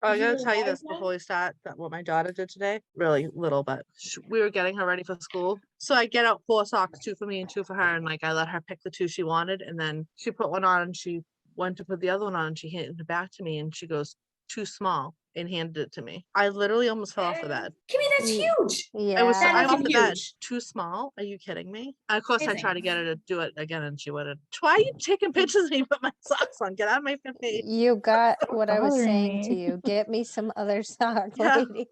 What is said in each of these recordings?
Oh, I Did you gotta tell you revise this that? before we start that what my daughter did today. Really little, but we were getting her ready for school. So I get out 4 socks, two for me and two for her, and like I let her pick the two she wanted, and then she put one on and she went to put the other one on and she handed it back to me and she goes, too small, and handed it to me. I literally almost fell off the bed. Kimmy, that's Ye- huge. Yeah. That I is off the bed. huge. Too small? Are you kidding me? Of course I tried Amazing. to get her to do it again and she wouldn't. Why are you taking pictures and you put my socks on? Get out of my face. You got what I was Bothering saying to me. you. Get me some other sock, Yeah. lady.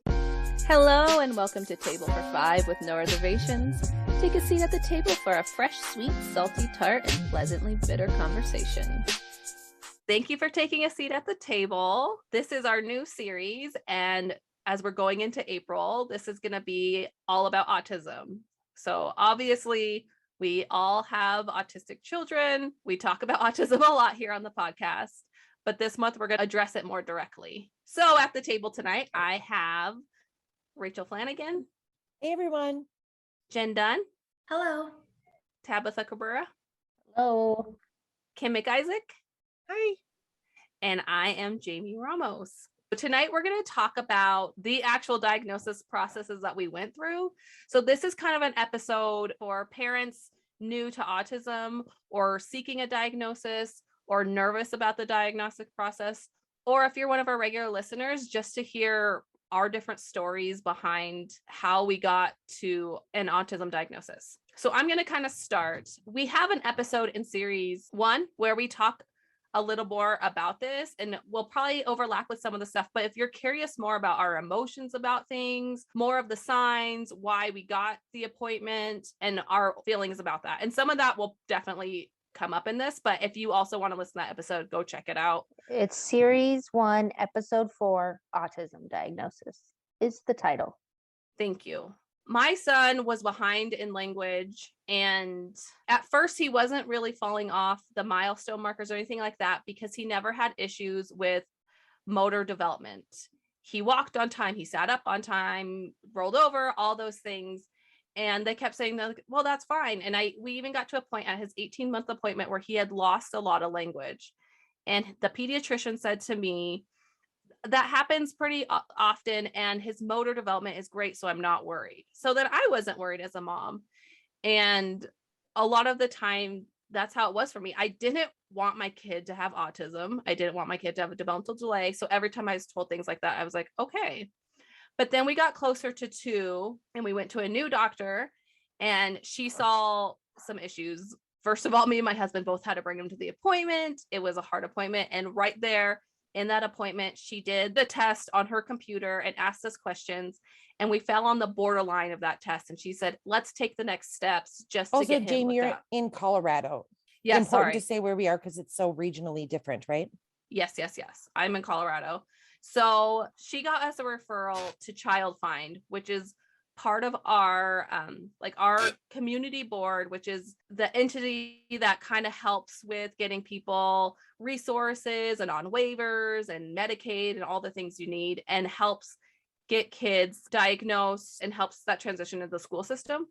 Hello and welcome to Table for Five with no reservations. Take a seat at the table for a fresh, sweet, salty, tart, and pleasantly bitter conversation. Thank you for taking a seat at the table. This is our new series, and as we're going into April, this is going to be all about autism. So obviously, we all have autistic children. We talk about autism a lot here on the podcast, but this month we're going to address it more directly. So at the table tonight, I have Rachel Flanagan, Hey everyone. Jen Dunn, Hello. Tabitha Cabrera, Hello. Kim McIsaac, Hi. and I am Jamie Ramos. So tonight we're going to talk about the actual diagnosis processes that we went through. So this is kind of an episode for parents new to autism or seeking a diagnosis or nervous about the diagnostic process, or if you're one of our regular listeners, just to hear our different stories behind how we got to an autism diagnosis. So I'm going to kind of start. We have an episode in series 1 where we talk a little more about this, and we'll probably overlap with some of the stuff, but if you're curious more about our emotions about things, more of the signs, why we got the appointment, and our feelings about that, and some of that will definitely come up in this, but if you also want to listen to that episode, go check it out. It's series 1, episode 4, autism diagnosis is the title. Thank you. My son was behind in language, and at first he wasn't really falling off the milestone markers or anything like that because he never had issues with motor development. He walked on time, he sat up on time, rolled over, all those things. And they kept saying, well, that's fine. And we even got to a point at his 18-month appointment where he had lost a lot of language. And the pediatrician said to me, that happens pretty often, and his motor development is great, so I'm not worried. So then I wasn't worried as a mom. And a lot of the time, that's how it was for me. I didn't want my kid to have autism. I didn't want my kid to have a developmental delay. So every time I was told things like that, I was like, okay. But then we got closer to 2 and we went to a new doctor and she saw some issues. First of all, me and my husband both had to bring him to the appointment. It was a hard appointment. And right there in that appointment, she did the test on her computer and asked us questions. And we fell on the borderline of that test. And she said, let's take the next steps just to Also, get him Jamie, looked you're up. in Colorado. Yes, Important sorry. to say where we are because it's so regionally different, right? Yes. I'm in Colorado. So she got us a referral to Child Find, which is part of our our community board, which is the entity that kind of helps with getting people resources and on waivers and Medicaid and all the things you need, and helps get kids diagnosed and helps that transition into the school system.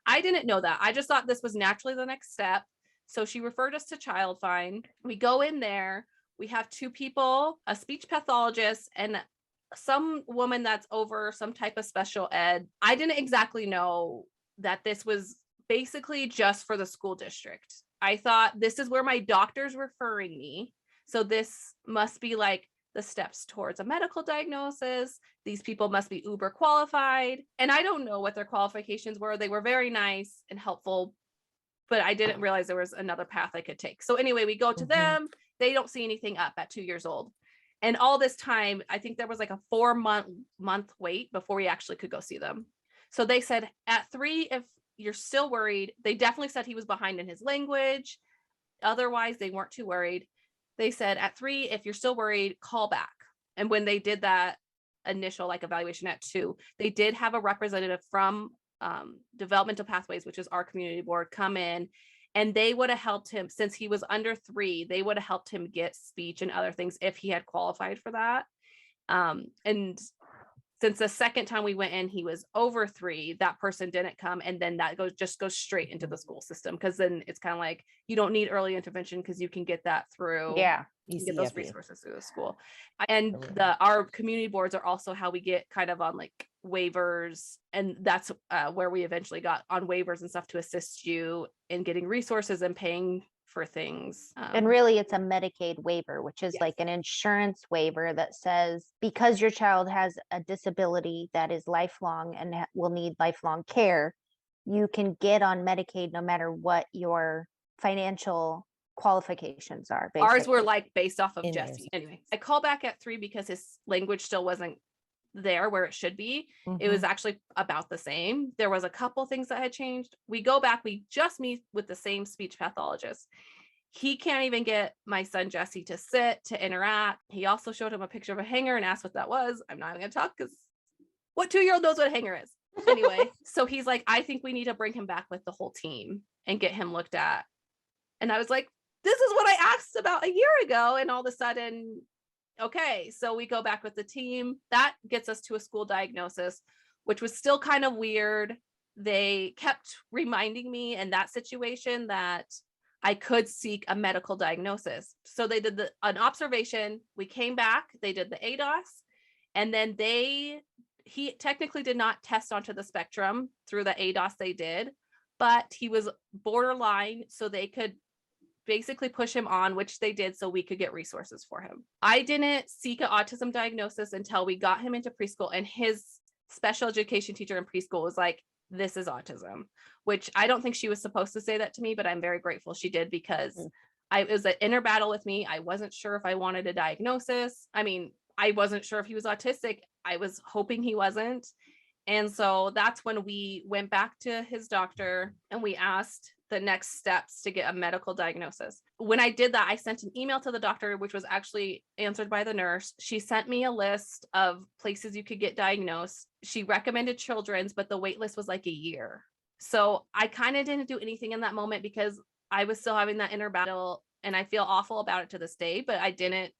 I didn't know that. I just thought this was naturally the next step. So she referred us to Child Find. We go in there. We have 2 people, a speech pathologist and some woman that's over some type of special ed. I didn't exactly know that this was basically just for the school district. I thought this is where my doctor's referring me. So this must be like the steps towards a medical diagnosis. These people must be uber qualified. And I don't know what their qualifications were. They were very nice and helpful, but I didn't realize there was another path I could take. So anyway, we go to them. They don't see anything up at 2 years old. And all this time, I think there was like a 4-month wait before we actually could go see them. So they said at 3, if you're still worried, they definitely said he was behind in his language. Otherwise, they weren't too worried. They said at 3, if you're still worried, call back. And when they did that initial evaluation at 2, they did have a representative from Developmental Pathways, which is our community board, come in, and they would have helped him since he was under 3. They would have helped him get speech and other things if he had qualified for that. And since the second time we went in, he was over 3, that person didn't come. And then that goes straight into the school system. Cause then it's kind of like, you don't need early intervention because you can get that through You get those ECFE. resources through the school. And Absolutely. our community boards are also how we get kind of on like waivers. And that's where we eventually got on waivers and stuff to assist you in getting resources and paying for things. And really, it's a Medicaid waiver, which is Yes. like an insurance waiver that says because your child has a disability that is lifelong and will need lifelong care, you can get on Medicaid no matter what your financial qualifications are. Ours were basically. like based off of In Jesse. yours. Anyway, I call back at 3 because his language still wasn't there where it should be. It was Mhm. actually about the same. There was a couple things that had changed. We go back, we just meet with the same speech pathologist. He can't even get my son Jesse to sit, to interact. He also showed him a picture of a hanger and asked what that was. I'm not even gonna talk because what 2-year-old knows what a hanger is? Anyway, so he's like, I think we need to bring him back with the whole team and get him looked at. And I was like, this is what I asked about a year ago. And all of a sudden, okay, so we go back with the team. That gets us to a school diagnosis, which was still kind of weird. They kept reminding me in that situation that I could seek a medical diagnosis. So they did an observation. We came back, they did the ADOS, and then he technically did not test onto the spectrum through the ADOS they did, but he was borderline, so they could basically push him on, which they did, so we could get resources for him. I didn't seek an autism diagnosis until we got him into preschool, and his special education teacher in preschool was like, this is autism, which I don't think she was supposed to say that to me, but I'm very grateful she did because it was an inner battle with me. I wasn't sure if I wanted a diagnosis. I mean, I wasn't sure if he was autistic. I was hoping he wasn't. And so that's when we went back to his doctor and we asked the next steps to get a medical diagnosis. When I did that, I sent an email to the doctor, which was actually answered by the nurse. She sent me a list of places you could get diagnosed. She recommended children's, but the wait list was like a year. So I kind of didn't do anything in that moment because I was still having that inner battle and I feel awful about it to this day, but I didn't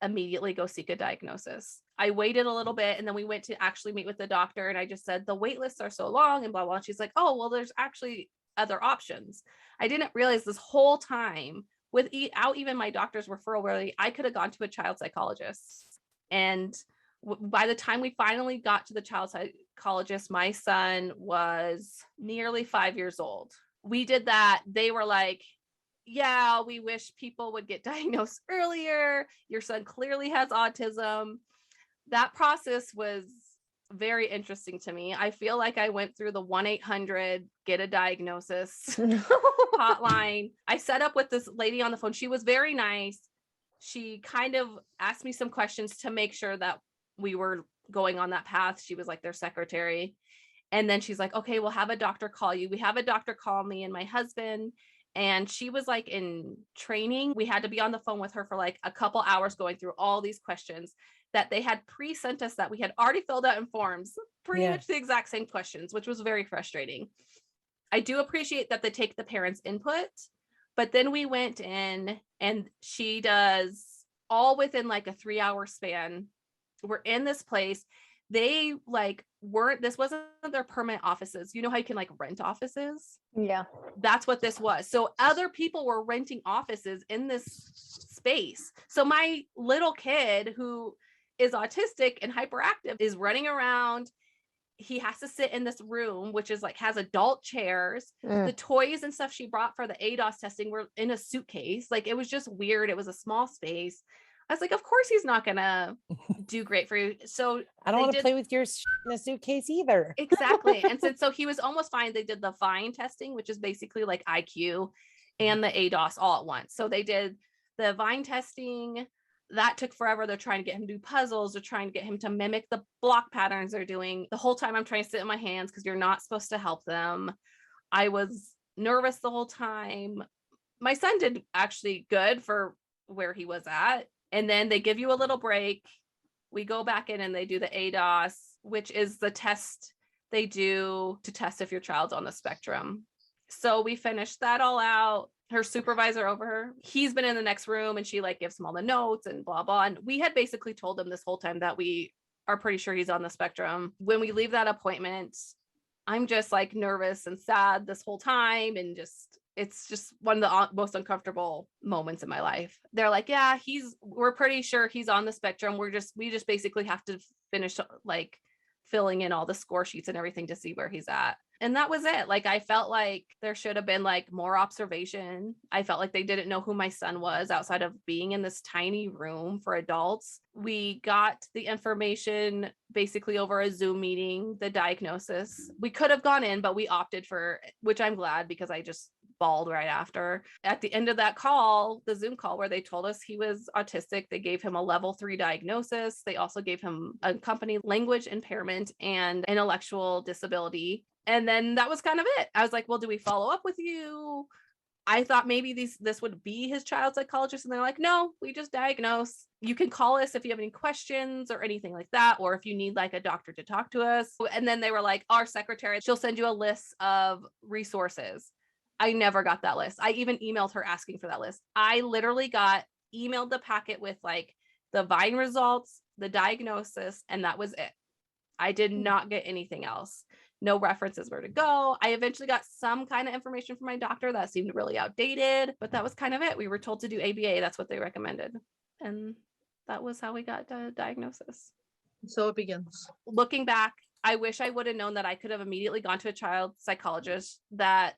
immediately go seek a diagnosis. I waited a little bit and then we went to actually meet with the doctor and I just said, the wait lists are so long and blah, blah. And she's like, oh, well, there's actually other options. I didn't realize this whole time without even my doctor's referral, really, I could have gone to a child psychologist. And by the time we finally got to the child psychologist, my son was nearly 5 years old. We did that. They were like, yeah, we wish people would get diagnosed earlier. Your son clearly has autism. That process was very interesting to me. I feel like I went through the 1-800 get a diagnosis hotline. I set up with this lady on the phone. She was very nice. She kind of asked me some questions to make sure that we were going on that path. She was like their secretary. And then she's like, okay, we'll have a doctor call you. We have a doctor call me and my husband. And she was like in training. We had to be on the phone with her for like a couple hours going through all these questions that they had pre-sent us that we had already filled out in forms, pretty much the exact same questions, which was very frustrating. I do appreciate that they take the parents' input, but then we went in and she does all within like a 3-hour span. We're in this place. They like this wasn't their permanent offices. You know how you can like rent offices? Yeah. That's what this was. So other people were renting offices in this space. So my little kid who is autistic and hyperactive is running around. He has to sit in this room, which is like has adult chairs. The toys and stuff she brought for the ADOS testing were in a suitcase. Like it was just weird. It was a small space. I was like, of course he's not gonna do great for you. So I don't want to play with your in a suitcase either. Exactly. And so he was almost fine. They did the Vine testing, which is basically like IQ and the ADOS all at once. So they did the Vine testing. That took forever. They're trying to get him to do puzzles. They're trying to get him to mimic the block patterns they're doing. The whole time I'm trying to sit in my hands because you're not supposed to help them. I was nervous the whole time. My son did actually good for where he was at. And then they give you a little break. We go back in and they do the ADOS, which is the test they do to test if your child's on the spectrum. So we finished that all out. Her supervisor over her, he's been in the next room and she like gives him all the notes and blah, blah. And we had basically told him this whole time that we are pretty sure he's on the spectrum. When we leave that appointment, I'm just like nervous and sad this whole time and just it's just one of the most uncomfortable moments in my life. They're like, yeah, we're pretty sure he's on the spectrum. We just basically have to finish like filling in all the score sheets and everything to see where he's at. And that was it. Like, I felt like there should have been like more observation. I felt like they didn't know who my son was outside of being in this tiny room for adults. We got the information basically over a Zoom meeting, the diagnosis. We could have gone in, but we opted for, which I'm glad, because I just bawled right after. At the end of that call, the Zoom call, where they told us he was autistic, they gave him a level 3 diagnosis. They also gave him accompanied language impairment and intellectual disability. And then that was kind of it. I was like, well, do we follow up with you? I thought maybe this would be his child psychologist. And they're like, no, we just diagnose. You can call us if you have any questions or anything like that, or if you need like a doctor to talk to us. And then they were like, our secretary, she'll send you a list of resources. I never got that list. I even emailed her asking for that list. I literally got emailed the packet with like the Vine results, the diagnosis, and that was it. I did not get anything else. No references where to go. I eventually got some kind of information from my doctor that seemed really outdated, but that was kind of it. We were told to do ABA. That's what they recommended. And that was how we got the diagnosis. So it begins. Looking back, I wish I would have known that I could have immediately gone to a child psychologist, that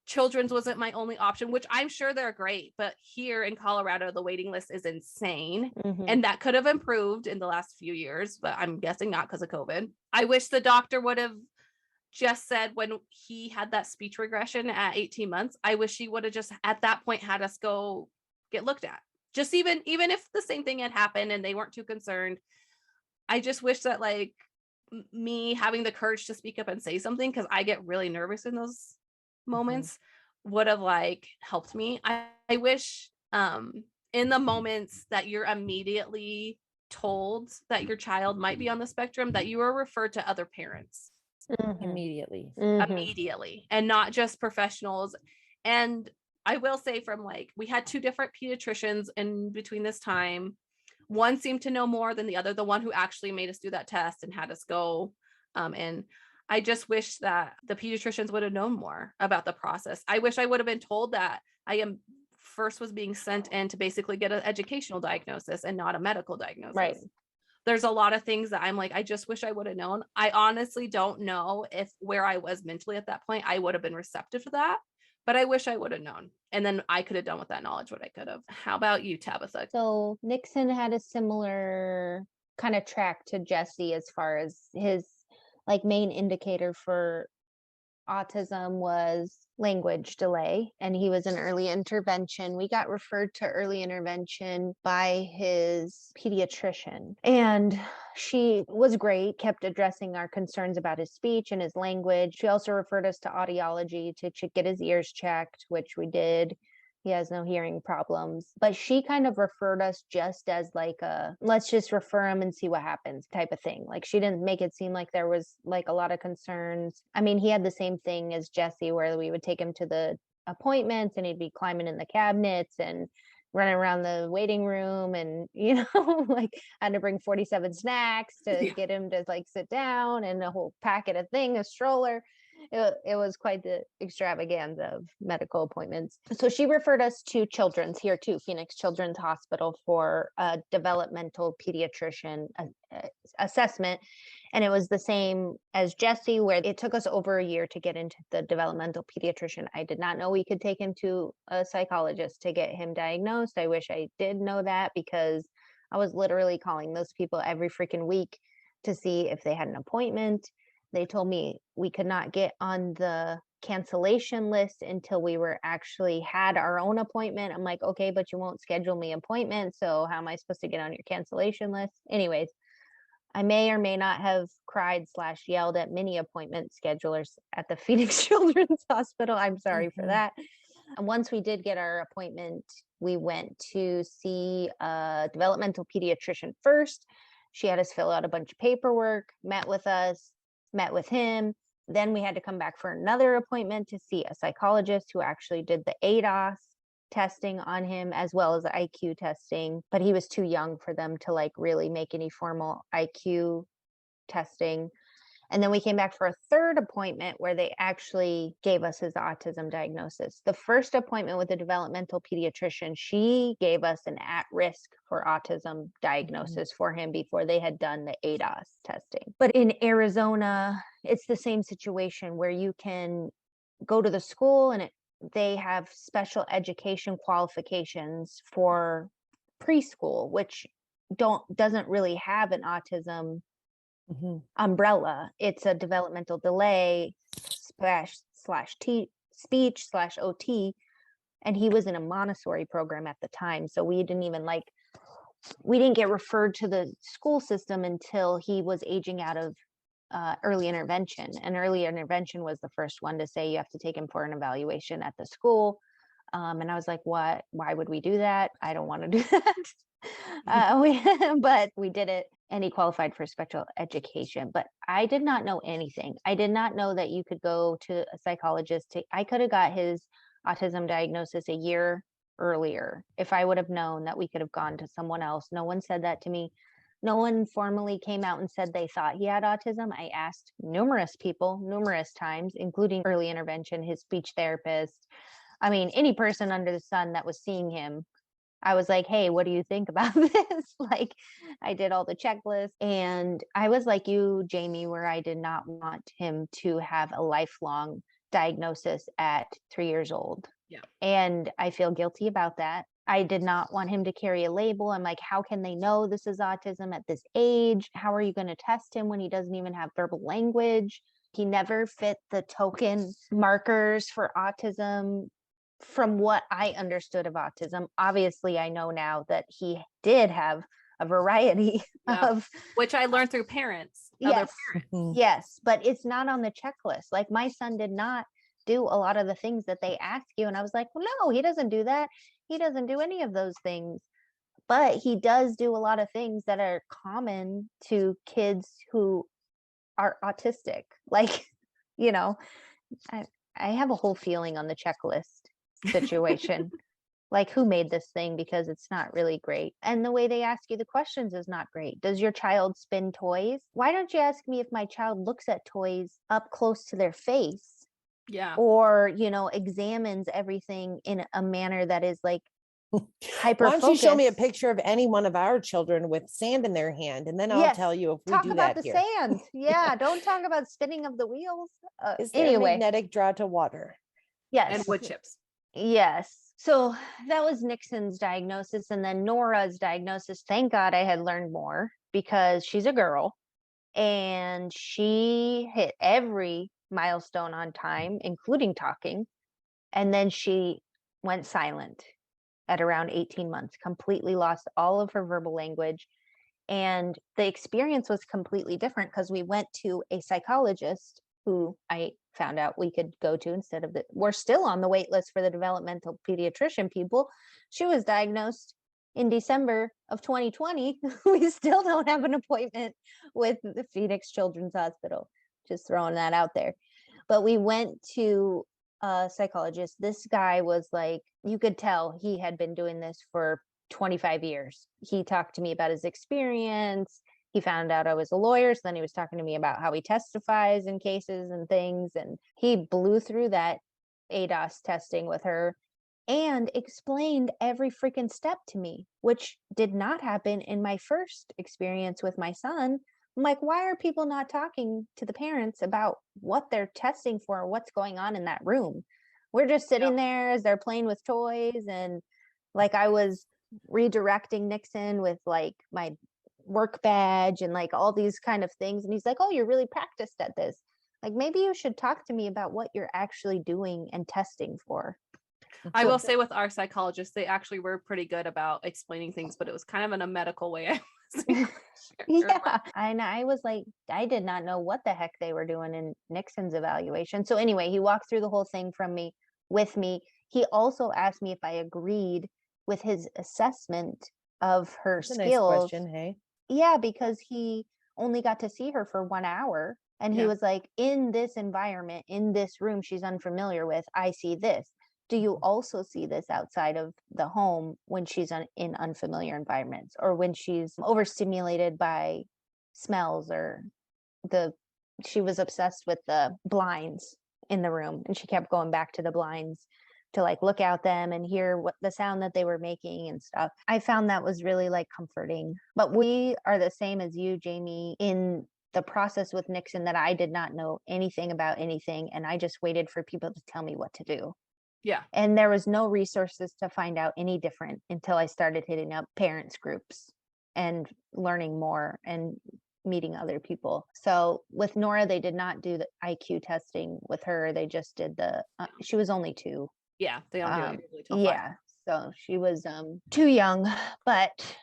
children's wasn't my only option, which I'm sure they're great. But here in Colorado, the waiting list is insane. And that could have improved in the last few years, but I'm guessing not because of COVID. I wish the doctor would have just said, when he had that speech regression at 18 months, I wish he would have just at that point had us go get looked at. Just even if the same thing had happened and they weren't too concerned, I just wish that like me having the courage to speak up and say something, because I get really nervous in those moments, would have like helped me. I wish in the moments that you're immediately told that your child might be on the spectrum, that you are referred to other parents immediately, and not just professionals. And I will say, from like, we had 2 different pediatricians in between this time. One seemed to know more than the other, the one who actually made us do that test and had us go. And I just wish that the pediatricians would have known more about the process. I wish I would have been told that I was being sent in to basically get an educational diagnosis and not a medical diagnosis. Right. There's a lot of things that I'm like, I just wish I would have known. I honestly don't know if where I was mentally at that point, I would have been receptive to that, but I wish I would have known. And then I could have done with that knowledge what I could have. How about you, Tabitha? So Nixon had a similar kind of track to Jesse as far as his like main indicator for autism was language delay, and he was in early intervention. We got referred to early intervention by his pediatrician, and she was great, kept addressing our concerns about his speech and his language. She also referred us to audiology to get his ears checked, which we did. He has no hearing problems, but she kind of referred us just as like let's just refer him and see what happens type of thing. Like, she didn't make it seem like there was like a lot of concerns. I mean, he had the same thing as Jesse, where we would take him to the appointments and he'd be climbing in the cabinets and running around the waiting room, and like I had to bring 47 snacks to get him to like sit down, and a whole packet of a stroller. It was quite the extravaganza of medical appointments. So she referred us to Children's here too, Phoenix Children's Hospital, for a developmental pediatrician assessment. And it was the same as Jesse, where it took us over a year to get into the developmental pediatrician. I did not know we could take him to a psychologist to get him diagnosed. I wish I did know that, because I was literally calling those people every freaking week to see if they had an appointment. They told me we could not get on the cancellation list until we had our own appointment. I'm like, okay, but you won't schedule me appointments, so how am I supposed to get on your cancellation list? Anyways, I may or may not have cried / yelled at many appointment schedulers at the Phoenix Children's Hospital. I'm sorry for that. And once we did get our appointment, we went to see a developmental pediatrician first. She had us fill out a bunch of paperwork, met with us, met with him. Then we had to come back for another appointment to see a psychologist who actually did the ADOS testing on him, as well as the IQ testing, but he was too young for them to like really make any formal IQ testing. And then we came back for a third appointment where they actually gave us his autism diagnosis. The first appointment with the developmental pediatrician, she gave us an at-risk for autism diagnosis for him before they had done the ADOS testing. But in Arizona, it's the same situation where you can go to the school and they have special education qualifications for preschool, which doesn't really have an autism umbrella. It's a developmental delay slash speech slash OT. And he was in a Montessori program at the time. So we didn't get referred to the school system until he was aging out of early intervention. And early intervention was the first one to say you have to take him for an evaluation at the school. And I was like, what? Why would we do that? I don't want to do that. But we did it, and he qualified for special education. But I did not know anything. I did not know that you could go to a psychologist. I could have got his autism diagnosis a year earlier if I would have known that we could have gone to someone else. No one said that to me. No one formally came out and said they thought he had autism. I asked numerous people, numerous times, including early intervention, his speech therapist. I mean, any person under the sun that was seeing him. I was like, hey, what do you think about this? Like, I did all the checklists, and I was like you, Jamie, where I did not want him to have a lifelong diagnosis at 3 years old. Yeah. And I feel guilty about that. I did not want him to carry a label. I'm like, how can they know this is autism at this age? How are you going to test him when he doesn't even have verbal language? He never fit the token markers for autism. From what I understood of autism, obviously I know now that he did have a variety of, which I learned through parents. yes, Other parents. yes, but it's not on the checklist. Like my son did not do a lot of the things that they ask you. And I was like, well, no, he doesn't do that. He doesn't do any of those things, but he does do a lot of things that are common to kids who are autistic. Like, you know, I have a whole feeling on the checklist situation. Like, who made this thing? Because it's not really great. And the way they ask you the questions is not great. Does your child spin toys? Why don't you ask me if my child looks at toys up close to their face? Yeah. Or, you know, examines everything in a manner that is like hyper Why focused. don't you show me a picture of any one of our children with sand in their hand, and then I'll tell you if we talk do about that the here. sand. Yeah, don't talk about spinning of the wheels. Is there a Anyway, magnetic draw to water? yes. And wood chips. Yes. So that was Nixon's diagnosis. And then Nora's diagnosis. Thank God I had learned more, because she's a girl and she hit every milestone on time, including talking. And then she went silent at around 18 months, completely lost all of her verbal language. And the experience was completely different because we went to a psychologist who I found out we could go to instead of we're still on the wait list for the developmental pediatrician people. She was diagnosed in December of 2020. We still don't have an appointment with the Phoenix Children's Hospital. Just throwing that out there. But we went to a psychologist. This guy was like, you could tell he had been doing this for 25 years. He talked to me about his experience. He found out I was a lawyer, so then he was talking to me about how he testifies in cases and things, and he blew through that ADOS testing with her and explained every freaking step to me, which did not happen in my first experience with my son. I'm like, why are people not talking to the parents about what they're testing for, what's going on in that room? We're just sitting there as they're playing with toys, and like I was redirecting Nixon with like my work badge and like all these kind of things, and he's like, oh, you're really practiced at this. Like, maybe you should talk to me about what you're actually doing and testing for. I will say with our psychologists, they actually were pretty good about explaining things, but it was kind of in a medical way. I wasn't sure. Yeah, and I was like, I did not know what the heck they were doing in Nixon's evaluation. So anyway, he walked through the whole thing with me. He also asked me if I agreed with his assessment of her That's a skills. nice question, hey? Yeah, because he only got to see her for 1 hour. And he was like, in this environment, in this room she's unfamiliar with, I see this. Do you also see this outside of the home when she's in unfamiliar environments, or when she's overstimulated by smells or the she was obsessed with the blinds in the room, and she kept going back to the blinds to like look out them and hear what the sound that they were making and stuff. I found that was really like comforting. But we are the same as you, Jamie, in the process with Nixon, that I did not know anything about anything, and I just waited for people to tell me what to do. Yeah. And there was no resources to find out any different until I started hitting up parents groups and learning more and meeting other people. So with Nora, they did not do the IQ testing with her. They just did she was only 2. Yeah, they don't do it usually till 5. Yeah, so she was too young. But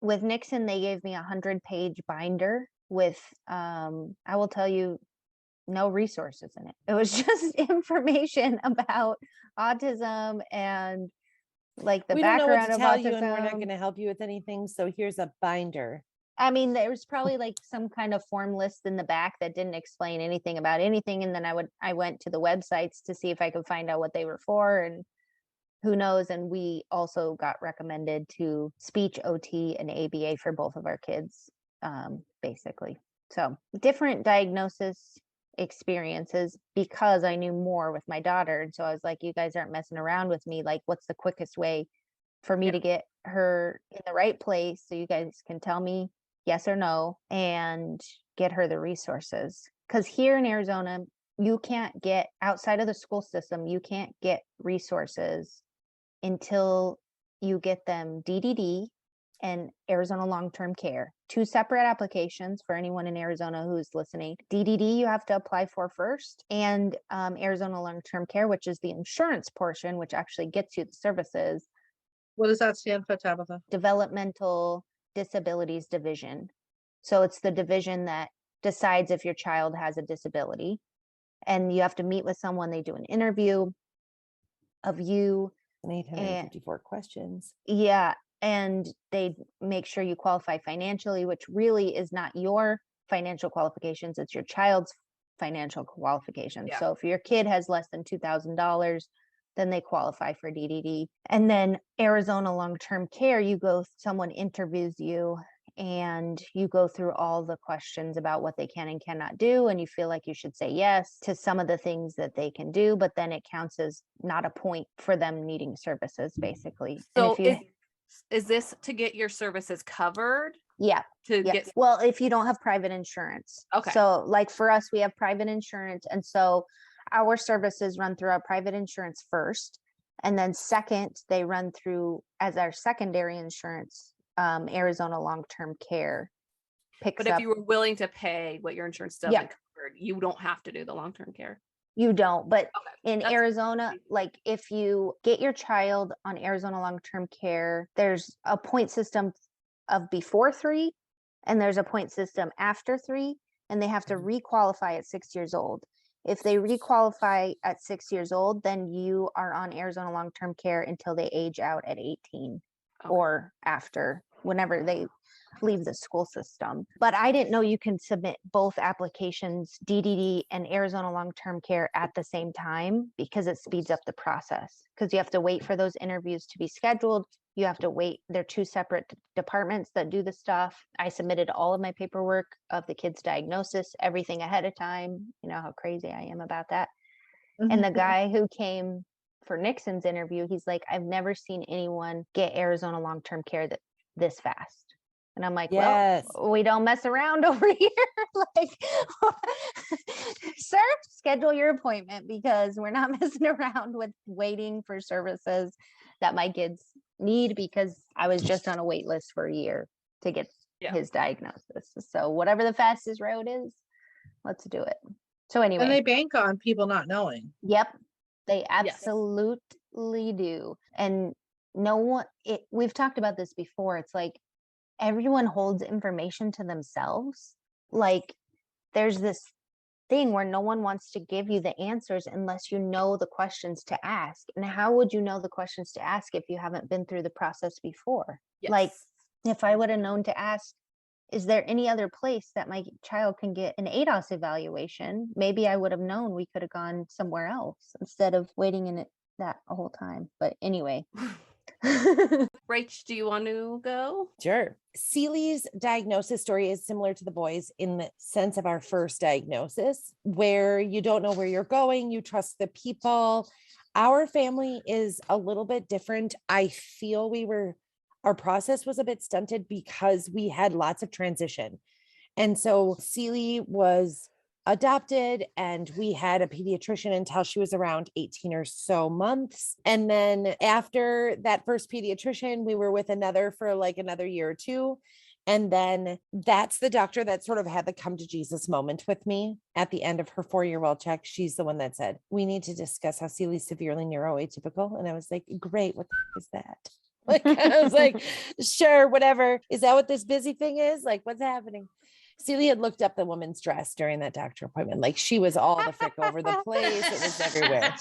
with Nixon, they gave me a 100-page binder with I will tell you, no resources in it. It was just information about autism and like the We don't know what background to of tell you, and we're not autism. going to help you with anything. So here's a binder. I mean, there was probably like some kind of form list in the back that didn't explain anything about anything. And then I went to the websites to see if I could find out what they were for, and who knows. And we also got recommended to speech OT and ABA for both of our kids, basically. So different diagnosis experiences, because I knew more with my daughter. And so I was like, you guys aren't messing around with me. Like, what's the quickest way for me to get her in the right place so you guys can tell me yes or no and get her the resources? Because here in Arizona, you can't get outside of the school system, you can't get resources until you get them DDD and Arizona long-term care. 2 separate applications for anyone in Arizona who's listening. DDD you have to apply for first, and Arizona long-term care, which is the insurance portion, which actually gets you the services. What does that stand for, Tabitha? Developmental Disabilities Division. So it's the division that decides if your child has a disability, and you have to meet with someone. They do an interview of you. 854 questions. Yeah. And they make sure you qualify financially, which really is not your financial qualifications, it's your child's financial qualifications. Yeah. So if your kid has less than $2,000, then they qualify for DDD. And then Arizona long-term care, someone interviews you and you go through all the questions about what they can and cannot do. And you feel like you should say yes to some of the things that they can do, but then it counts as not a point for them needing services, basically. So and if you, is this to get your services covered? yeah. To Yeah. get Well, if you don't have private insurance. Okay. So like for us, we have private insurance. And so our services run through our private insurance first. And then second, they run through as our secondary insurance, Arizona long-term care picks But if up. you were willing to pay what your insurance doesn't Yeah. cover, you don't have to do the long-term care. You don't, but Okay. in That's Arizona, easy. like if you get your child on Arizona long-term care, there's a point system of before 3, and there's a point system after 3, and they have to requalify at 6 years old. If they requalify at 6 years old, then you are on Arizona long-term care until they age out at 18 Okay. or after, whenever they leave the school system. But I didn't know you can submit both applications, DDD and Arizona long-term care, at the same time, because it speeds up the process. Because you have to wait for those interviews to be scheduled. You have to wait. They're 2 separate departments that do the stuff. I submitted all of my paperwork of the kid's diagnosis, everything ahead of time. You know how crazy I am about that. And the guy who came for Nixon's interview, he's like, I've never seen anyone get Arizona long-term care this fast. And I'm like, Yes. well, we don't mess around over here. Like, sir, schedule your appointment, because we're not messing around with waiting for services that my kids need, because I was just on a wait list for a year to get his diagnosis. So whatever the fastest road is, let's do it. So anyway. And they bank on people not knowing. Yep. They absolutely do. And no one, we've talked about this before. It's like everyone holds information to themselves. Like there's this thing where no one wants to give you the answers unless you know the questions to ask. And how would you know the questions to ask if you haven't been through the process before? Yes. Like if I would have known to ask, is there any other place that my child can get an ADOS evaluation? Maybe I would have known we could have gone somewhere else instead of waiting in it that whole time. But anyway, Rach, do you want to go? Sure. Seeley's diagnosis story is similar to the boys in the sense of our first diagnosis, where you don't know where you're going, you trust the people. Our family is a little bit different. I feel our process was a bit stunted because we had lots of transition. And so Seeley was adopted and we had a pediatrician until she was around 18 or so months. And then after that first pediatrician, we were with another for like another year or two. And then that's the doctor that sort of had the come to Jesus moment with me at the end of her 4-year well check. She's the one that said, we need to discuss how Seeley's severely neuroatypical. And I was like, great. What the is that? Like, I was like, sure, whatever. Is that what this busy thing is? Like, what's happening? Seeley had looked up the woman's dress during that doctor appointment. Like she was all the frick over the place. It was everywhere.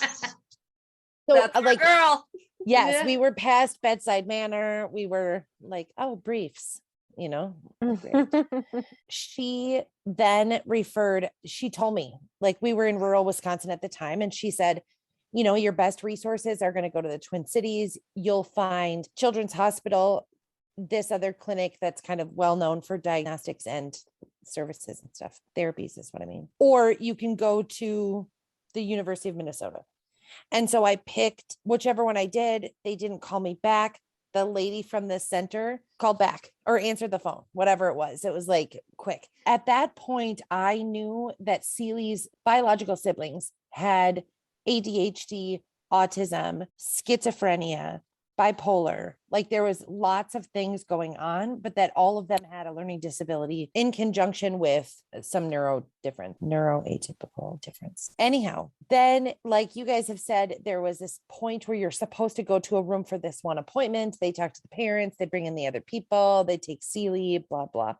So That's our like, girl. yes, Yeah. we were past bedside manner. We were like, oh, briefs, you know. She then she told me, like, we were in rural Wisconsin at the time, and she said, you know, your best resources are going to go to the Twin Cities. You'll find Children's Hospital, this other clinic that's kind of well known for diagnostics and services and stuff. Therapies is what I mean. Or you can go to the University of Minnesota. And so I picked whichever one I did. They didn't call me back. The lady from the center called back or answered the phone, whatever it was. It was like quick. At that point, I knew that Seeley's biological siblings had ADHD, autism, schizophrenia, bipolar. Like there was lots of things going on, but that all of them had a learning disability in conjunction with some neuroatypical difference. Anyhow, then like you guys have said, there was this point where you're supposed to go to a room for this one appointment. They talk to the parents, they bring in the other people, they take Seeley, blah, blah.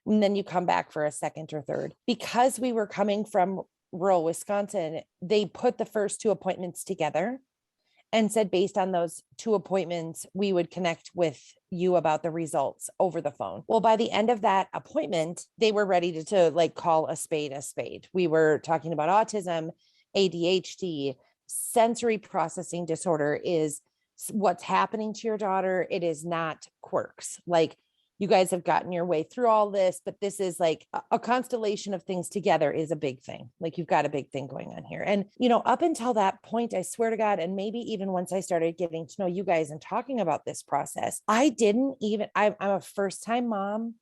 And then you come back for a second or third. Because we were coming from rural Wisconsin, they put the first 2 appointments together and said, based on those 2 appointments, we would connect with you about the results over the phone. Well, by the end of that appointment, they were ready to like call a spade a spade. We were talking about autism, ADHD, sensory processing disorder is what's happening to your daughter. It is not quirks. Like you guys have gotten your way through all this, but this is like a constellation of things together is a big thing. Like you've got a big thing going on here. And, you know, up until that point, I swear to God, and maybe even once I started getting to know you guys and talking about this process, I'm a first-time mom.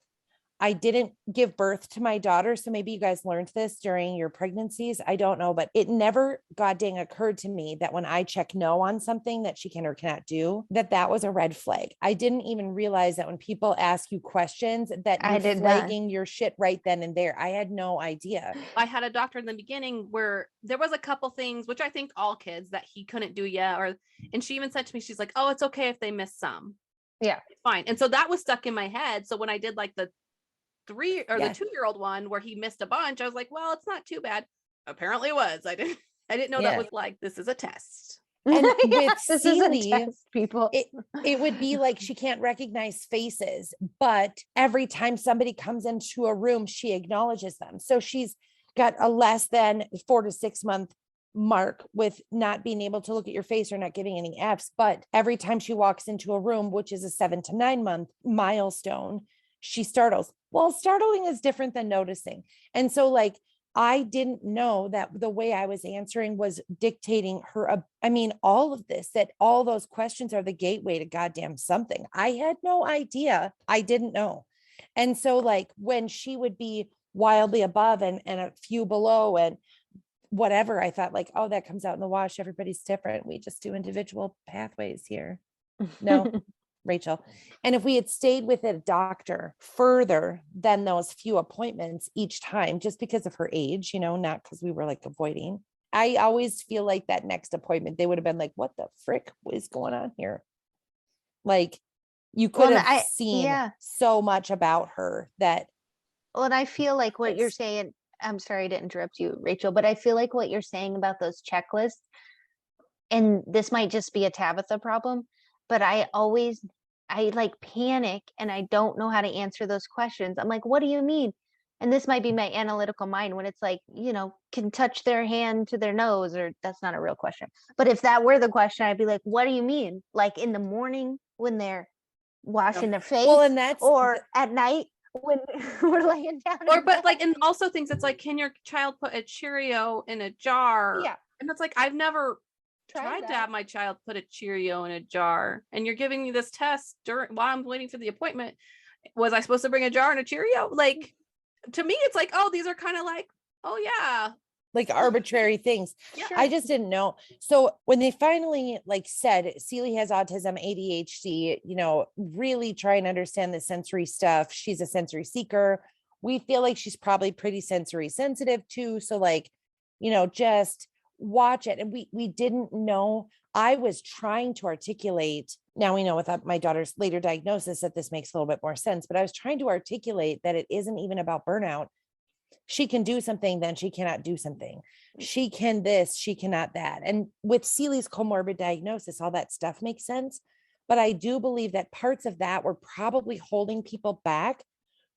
I didn't give birth to my daughter. So maybe you guys learned this during your pregnancies. I don't know, but it never god dang occurred to me that when I check no on something that she can or cannot do, that was a red flag. I didn't even realize that when people ask you questions that you're flagging your shit right then and there. I had no idea. I had a doctor in the beginning where there was a couple things, which I think all kids that he couldn't do yet. And she even said to me, she's like, oh, it's okay if they miss some. Yeah. It's fine. And so that was stuck in my head. So when I did like the 2-year-old one where he missed a bunch, I was like, well, it's not too bad. Apparently it was. I didn't know that was like, this is a test. And with this Seeley, is a test, people. It would be like she can't recognize faces, but every time somebody comes into a room, she acknowledges them. So she's got a less than 4 to 6 month mark with not being able to look at your face or not giving any Fs. But every time she walks into a room, which is a 7 to 9 month milestone, she startles. Well, startling is different than noticing. And so like, I didn't know that the way I was answering was dictating her. I mean, all of this, that all those questions are the gateway to goddamn something. I had no idea. I didn't know. And so like when she would be wildly above and a few below and whatever, I thought like, oh, that comes out in the wash. Everybody's different. We just do individual pathways here. No. Rachel. And if we had stayed with a doctor further than those few appointments each time, just because of her age, you know, not because we were like avoiding, I always feel like that next appointment, they would have been like, what the frick is going on here? Like you could have seen so much about her that. Well, and I feel like what you're saying, I'm sorry to interrupt you, Rachel, but I feel like what you're saying about those checklists, and this might just be a Tabitha problem, but I like panic and I don't know how to answer those questions. I'm like, what do you mean? and this might be my analytical mind when it's like, can touch their hand to their nose, or that's not a real question. But if that were the question, I'd be like, what do you mean? Like in the morning when they're washing their face, Well, and that's or at night when we're laying down. Or, but like, and also things it's like, can your child put a Cheerio in a jar? Yeah. And it's like, I've never tried to that. have my child put a Cheerio in a jar. And you're giving me this test while I'm waiting for the appointment. Was I supposed to bring a jar and a Cheerio? Like, to me, it's like, oh, these are kind of like, oh yeah, like arbitrary things. Yeah. I just didn't know. So when they finally like said Celie has autism, ADHD, really try and understand the sensory stuff. She's a sensory seeker. We feel like she's probably pretty sensory sensitive too. So like, just watch it. And we didn't know. I was trying to articulate. Now we know with my daughter's later diagnosis that this makes a little bit more sense, but I was trying to articulate that it isn't even about burnout. She can do something, then she cannot do something. She can this, she cannot that. And with Celie's comorbid diagnosis, all that stuff makes sense. But I do believe that parts of that were probably holding people back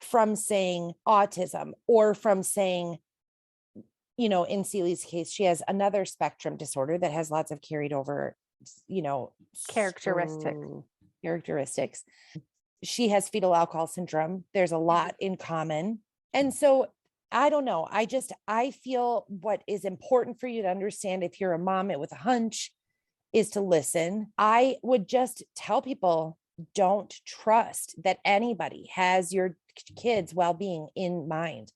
from saying autism, or from saying, in Celie's case, she has another spectrum disorder that has lots of carried over, characteristics. She has fetal alcohol syndrome. There's a lot in common. And so I don't know. I feel what is important for you to understand if you're a mom with a hunch is to listen. I would just tell people, don't trust that anybody has your kids' well-being in mind.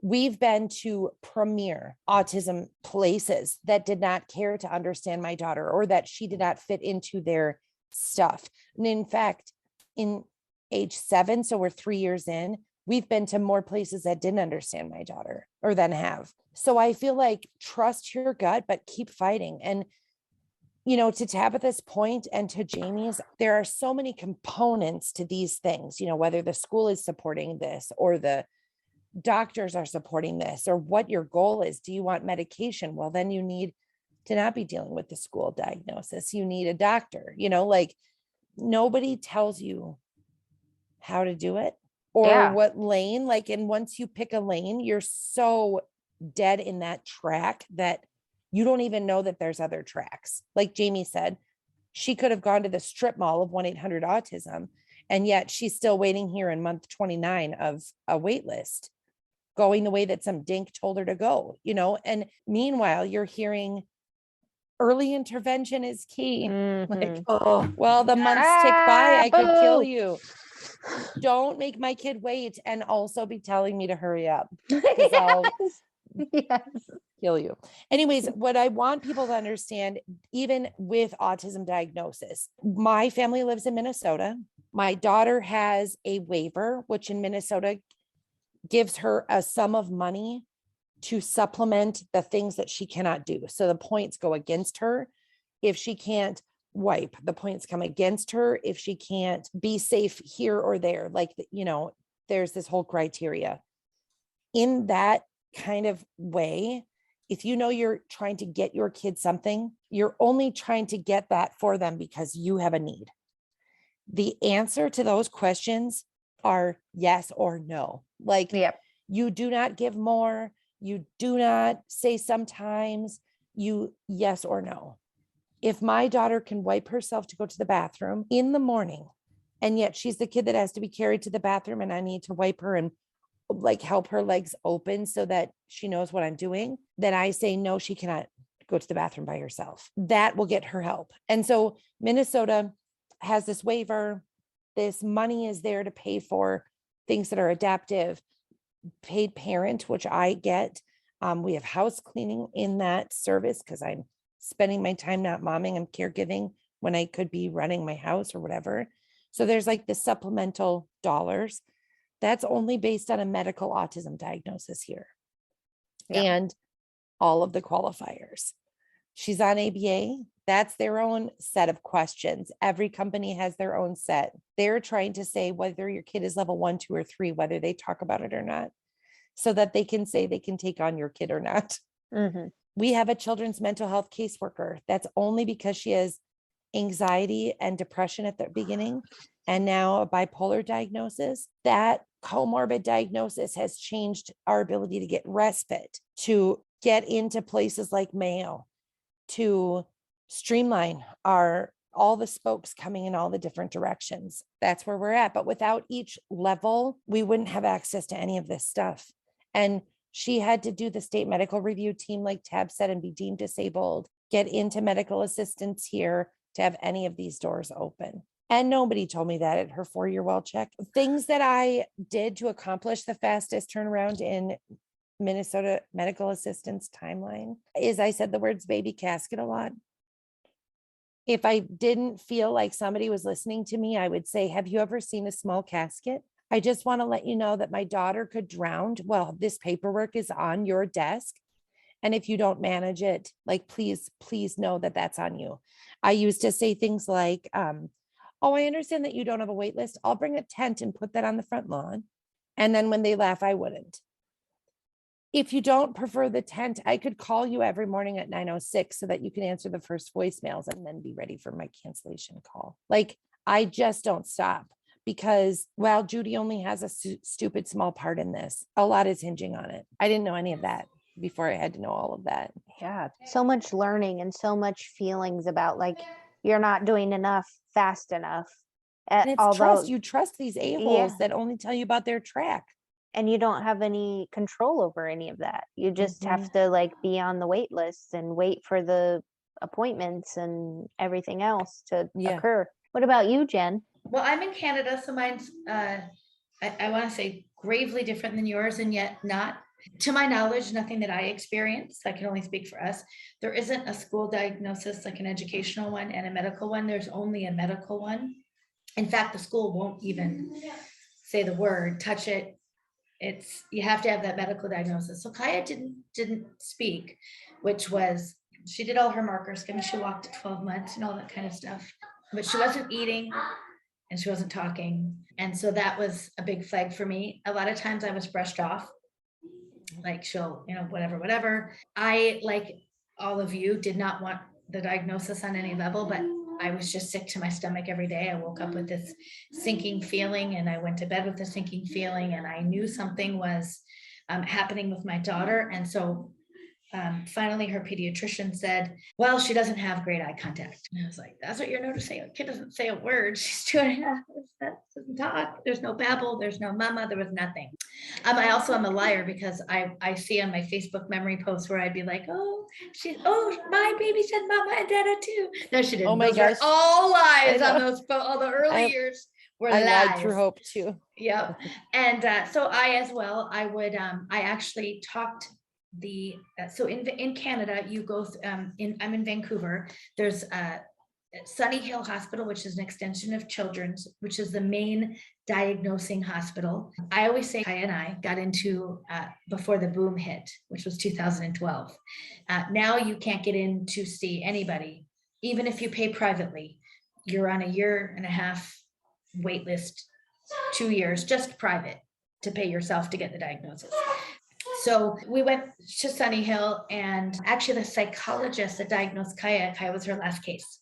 We've been to premier autism places that did not care to understand my daughter, or that she did not fit into their stuff. And in fact, in age 7, so we're 3 years in, we've been to more places that didn't understand my daughter or then have. So I feel like trust your gut, but keep fighting. And, to Tabitha's point and to Jamie's, there are so many components to these things, whether the school is supporting this or the doctors are supporting this, or what your goal is. Do you want medication? Well, then you need to not be dealing with the school diagnosis. You need a doctor, like nobody tells you how to do it. Or what lane, like, and once you pick a lane, you're so dead in that track that you don't even know that there's other tracks. Like Jamie said, she could have gone to the strip mall of 1-800-Autism, and yet she's still waiting here in month 29 of a wait list, going the way that some dink told her to go, and meanwhile, you're hearing early intervention is key. Like, oh, well, the months tick by, I could kill you. Don't make my kid wait and also be telling me to hurry up. I'll kill you. Anyways, what I want people to understand, even with autism diagnosis, my family lives in Minnesota. My daughter has a waiver, which in Minnesota gives her a sum of money to supplement the things that she cannot do. So the points go against her if she can't wipe. The points come against her if she can't be safe here or there. Like, there's this whole criteria. In that kind of way, if you're trying to get your kid something, you're only trying to get that for them because you have a need. The answer to those questions are yes or no. Like, you do not give more. You do not say sometimes. Yes or no. If my daughter can wipe herself to go to the bathroom in the morning, and yet she's the kid that has to be carried to the bathroom, and I need to wipe her and like help her legs open so that she knows what I'm doing, then I say, no, she cannot go to the bathroom by herself. That will get her help. And so Minnesota has this waiver. This money is there to pay for things that are adaptive, paid parent, which I get. We have house cleaning in that service because I'm spending my time not momming, I'm caregiving when I could be running my house or whatever. So there's like the supplemental dollars. That's only based on a medical autism diagnosis here. And all of the qualifiers. She's on ABA. That's their own set of questions. Every company has their own set. They're trying to say whether your kid is level 1, 2, or 3, whether they talk about it or not, so that they can say they can take on your kid or not. We have a children's mental health caseworker. That's only because she has anxiety and depression at the beginning, and now a bipolar diagnosis. That comorbid diagnosis has changed our ability to get respite, to get into places like Mayo, to streamline all the spokes coming in all the different directions. That's where we're at. But without each level, we wouldn't have access to any of this stuff. And she had to do the state medical review team, like Tab said, and be deemed disabled, get into medical assistance here to have any of these doors open. And nobody told me that at her 4-year well check. Things that I did to accomplish the fastest turnaround in Minnesota medical assistance timeline is I said the words baby casket a lot. If I didn't feel like somebody was listening to me, I would say, have you ever seen a small casket? I just want to let you know that my daughter could drown. Well, this paperwork is on your desk. And if you don't manage it, like, please know that that's on you. I used to say things like, oh, I understand that you don't have a wait list. I'll bring a tent and put that on the front lawn. And then when they laugh, I wouldn't. If you don't prefer the tent, I could call you every morning at 9:06 so that you can answer the first voicemails and then be ready for my cancellation call. Like, I just don't stop, because while Judy only has a stupid small part in this, a lot is hinging on it. I didn't know any of that before I had to know all of that. Yeah, so much learning and so much feelings about like you're not doing enough fast enough. And it's trust. You trust these a-holes that only tell you about their track. And you don't have any control over any of that. You just have to like be on the wait list and wait for the appointments and everything else to occur. What about you, Jen? Well, I'm in Canada, so mine's, I want to say gravely different than yours, and yet not. To my knowledge, nothing that I experienced. I can only speak for us. There isn't a school diagnosis, like an educational one and a medical one. There's only a medical one. In fact, the school won't even say the word, touch it. You have to have that medical diagnosis. So Kaya didn't speak, which was, she did all her marker skimming. She walked at 12 months and all that kind of stuff, but she wasn't eating and she wasn't talking. And so that was a big flag for me. A lot of times I was brushed off, like she'll, whatever. I, like all of you, did not want the diagnosis on any level, but I was just sick to my stomach every day. I woke up with this sinking feeling and I went to bed with a sinking feeling, and I knew something was happening with my daughter. And so finally her pediatrician said, well, she doesn't have great eye contact. And I was like, that's what you're noticing? A kid doesn't say a word. She's 2.5. That doesn't talk. There's no babble. There's no mama. There was nothing. I also am a liar, because I see on my Facebook memory posts where I'd be like, my baby said mama and dada too. No, she didn't. Oh my gosh. All lies on those, all the early years were lies. I lied through hope too. Yep. And so I, as well, I would, I actually talked so in Canada, you go, I'm in Vancouver, there's Sunny Hill Hospital, which is an extension of Children's, which is the main diagnosing hospital. I always say Kaya and I got into before the boom hit, which was 2012. Now you can't get in to see anybody, even if you pay privately. You're on a 1.5 year wait list, 2 years, just private, to pay yourself to get the diagnosis. So we went to Sunny Hill, and actually the psychologist that diagnosed Kaya was her last case.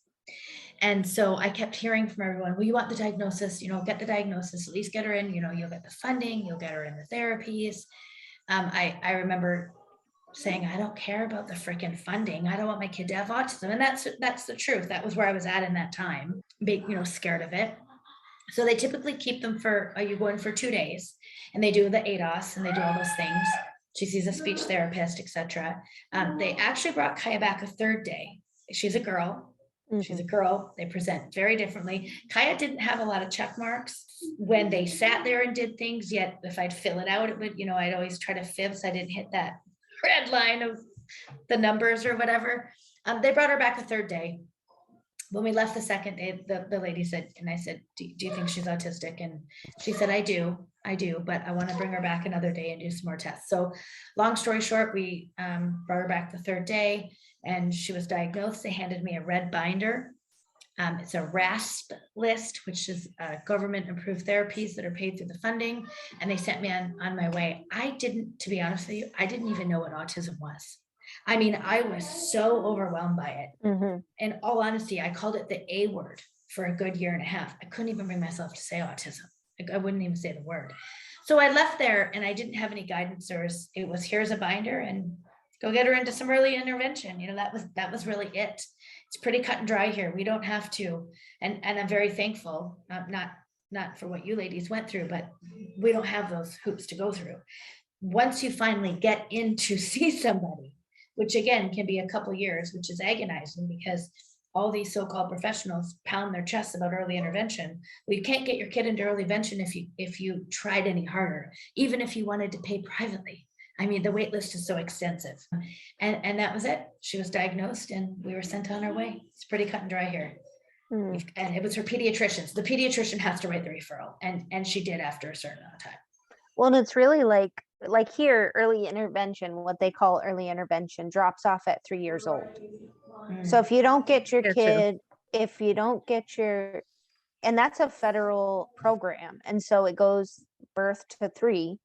And so I kept hearing from everyone, well, you want the diagnosis, get the diagnosis, at least get her in, you'll get the funding, you'll get her in the therapies. I remember saying, I don't care about the freaking funding. I don't want my kid to have autism. And that's the truth. That was where I was at in that time, scared of it. So they typically keep them for, you go in for 2 days, and they do the ADOS and they do all those things. She sees a speech therapist, etc. They actually brought Kaya back a 3rd day. She's a girl. She's a girl. They present very differently. Kaya didn't have a lot of check marks when they sat there and did things, yet if I'd fill it out, it would, I'd always try to fib so I didn't hit that red line of the numbers or whatever. They brought her back a 3rd day. When we left the 2nd day, the lady said, and I said, do you think she's autistic? And she said, I do, but I want to bring her back another day and do some more tests. So long story short, we brought her back the 3rd day, and she was diagnosed. They handed me a red binder. It's a RASP list, which is government approved therapies that are paid through the funding. And they sent me on my way. To be honest with you, I didn't even know what autism was. I mean, I was so overwhelmed by it. Mhm. In all honesty, I called it the A word for a good year and a half. I couldn't even bring myself to say autism. Like, I wouldn't even say the word. So I left there and I didn't have any guidance. It was here's a binder and go get her into some early intervention. You know, that was really it. It's pretty cut and dry here. We don't have to, and I'm very thankful, not for what you ladies went through, but we don't have those hoops to go through. Once you finally get in to see somebody, which again can be a couple years, which is agonizing because all these so-called professionals pound their chests about early intervention. Well, you can't get your kid into early intervention if you tried any harder, even if you wanted to pay privately. I mean, the wait list is so extensive. And that was it. She was diagnosed and we were sent on our way. It's pretty cut and dry here. Mm. And it was her pediatrician. The pediatrician has to write the referral. And she did after a certain amount of time. Well, and it's really like here, early intervention, what they call early intervention, drops off at 3 years old. So if you don't get your Here too. kid, if you don't get your, and that's a federal program, and so it goes birth to 3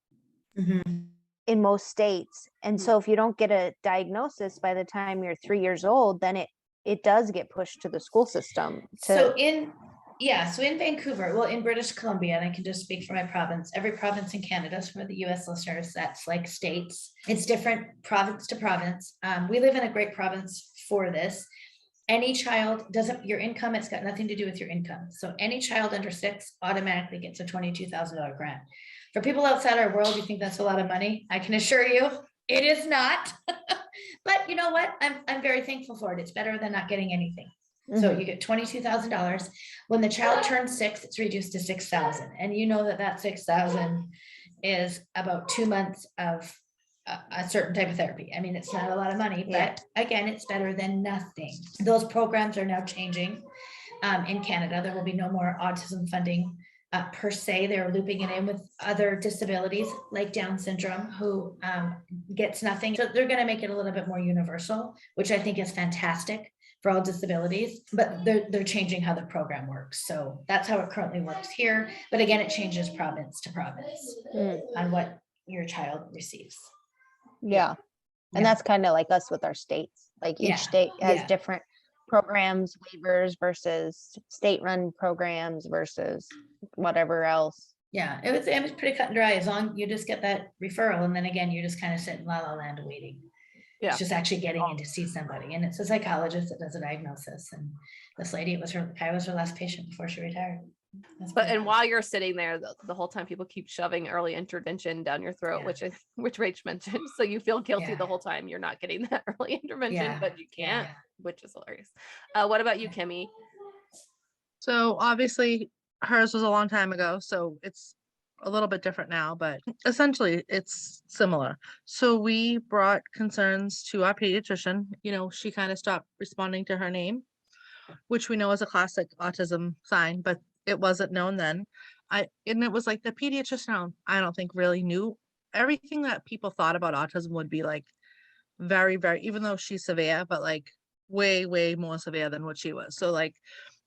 in most states. And so if you don't get a diagnosis by the time you're 3 years old, then it does get pushed to the school system. So in Vancouver, well, in British Columbia, and I can just speak for my province, every province in Canada, so for the US listeners, that's like states. It's different province to province. We live in a great province for this. Any child your income, it's got nothing to do with your income. So any child under 6 automatically gets a $22,000 grant. For people outside our world, you think that's a lot of money. I can assure you it is not. But you know what? I'm very thankful for it. It's better than not getting anything. So you get $22,000. When the child turns 6, it's reduced to $6,000. And you know that $6,000 is about 2 months of a certain type of therapy. I mean, it's not a lot of money, but again, it's better than nothing. Those programs are now changing in Canada. There will be no more autism funding per se. They're looping it in with other disabilities like Down syndrome, who gets nothing. So they're going to make it a little bit more universal, which I think is fantastic for all disabilities, but they're changing how the program works. So that's how it currently works here. But again, it changes province to province on what your child receives. Yeah. And that's kind of like us with our states. Like each state has different programs, waivers versus state-run programs versus whatever else. Yeah, it was pretty cut and dry. As long you just get that referral, and then again, you just kind of sit in la la land waiting. Yeah. It's just actually getting in to see somebody, and it's a psychologist that does a diagnosis. And this lady, I was her last patient before she retired. And while you're sitting there, the whole time people keep shoving early intervention down your throat, which Rach mentioned. So you feel guilty the whole time you're not getting that early intervention, but you can't, which is hilarious. What about you, Kimmy? So obviously hers was a long time ago, so it's a little bit different now, but essentially it's similar. So we brought concerns to our pediatrician. You know, she kind of stopped responding to her name, which we know is a classic autism sign, but it wasn't known then. And it was like the pediatrician, I don't think really knew everything that people thought about autism would be like very, very, even though she's severe, but like way, way more severe than what she was. So like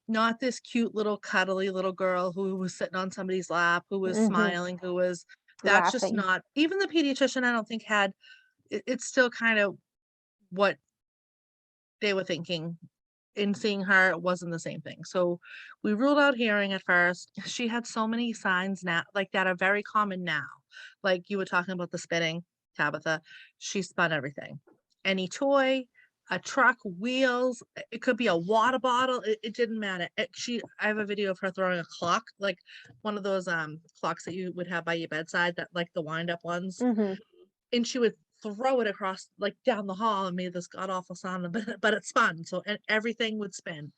not this cute little cuddly little girl who was sitting on somebody's lap, who was smiling, who was, that's just not, even the pediatrician, I don't think had, it's still kind of what they were thinking. In seeing her, it wasn't the same thing. So we ruled out hearing at first. She had so many signs now, like that are very common now. Like you were talking about the spitting, Tabitha, she spun everything. Any toy, a truck, wheels, it could be a water bottle, it didn't matter. I have a video of her throwing a clock, like one of those clocks that you would have by your bedside, that like the wind up ones. And she would throw it across, like down the hall, and made this god awful sound, but it spun. So, and everything would spin.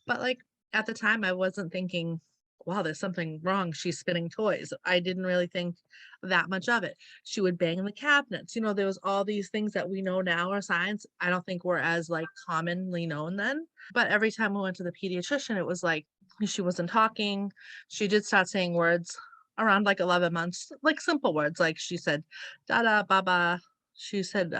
But like at the time, I wasn't thinking, wow, there's something wrong. She's spinning toys. I didn't really think that much of it. She would bang in the cabinets. You know, there was all these things that we know now are signs. I don't think were as like commonly known then. But every time we went to the pediatrician, it was like she wasn't talking. She did start saying words around like 11 months, like simple words. Like she said, dada, baba. She said,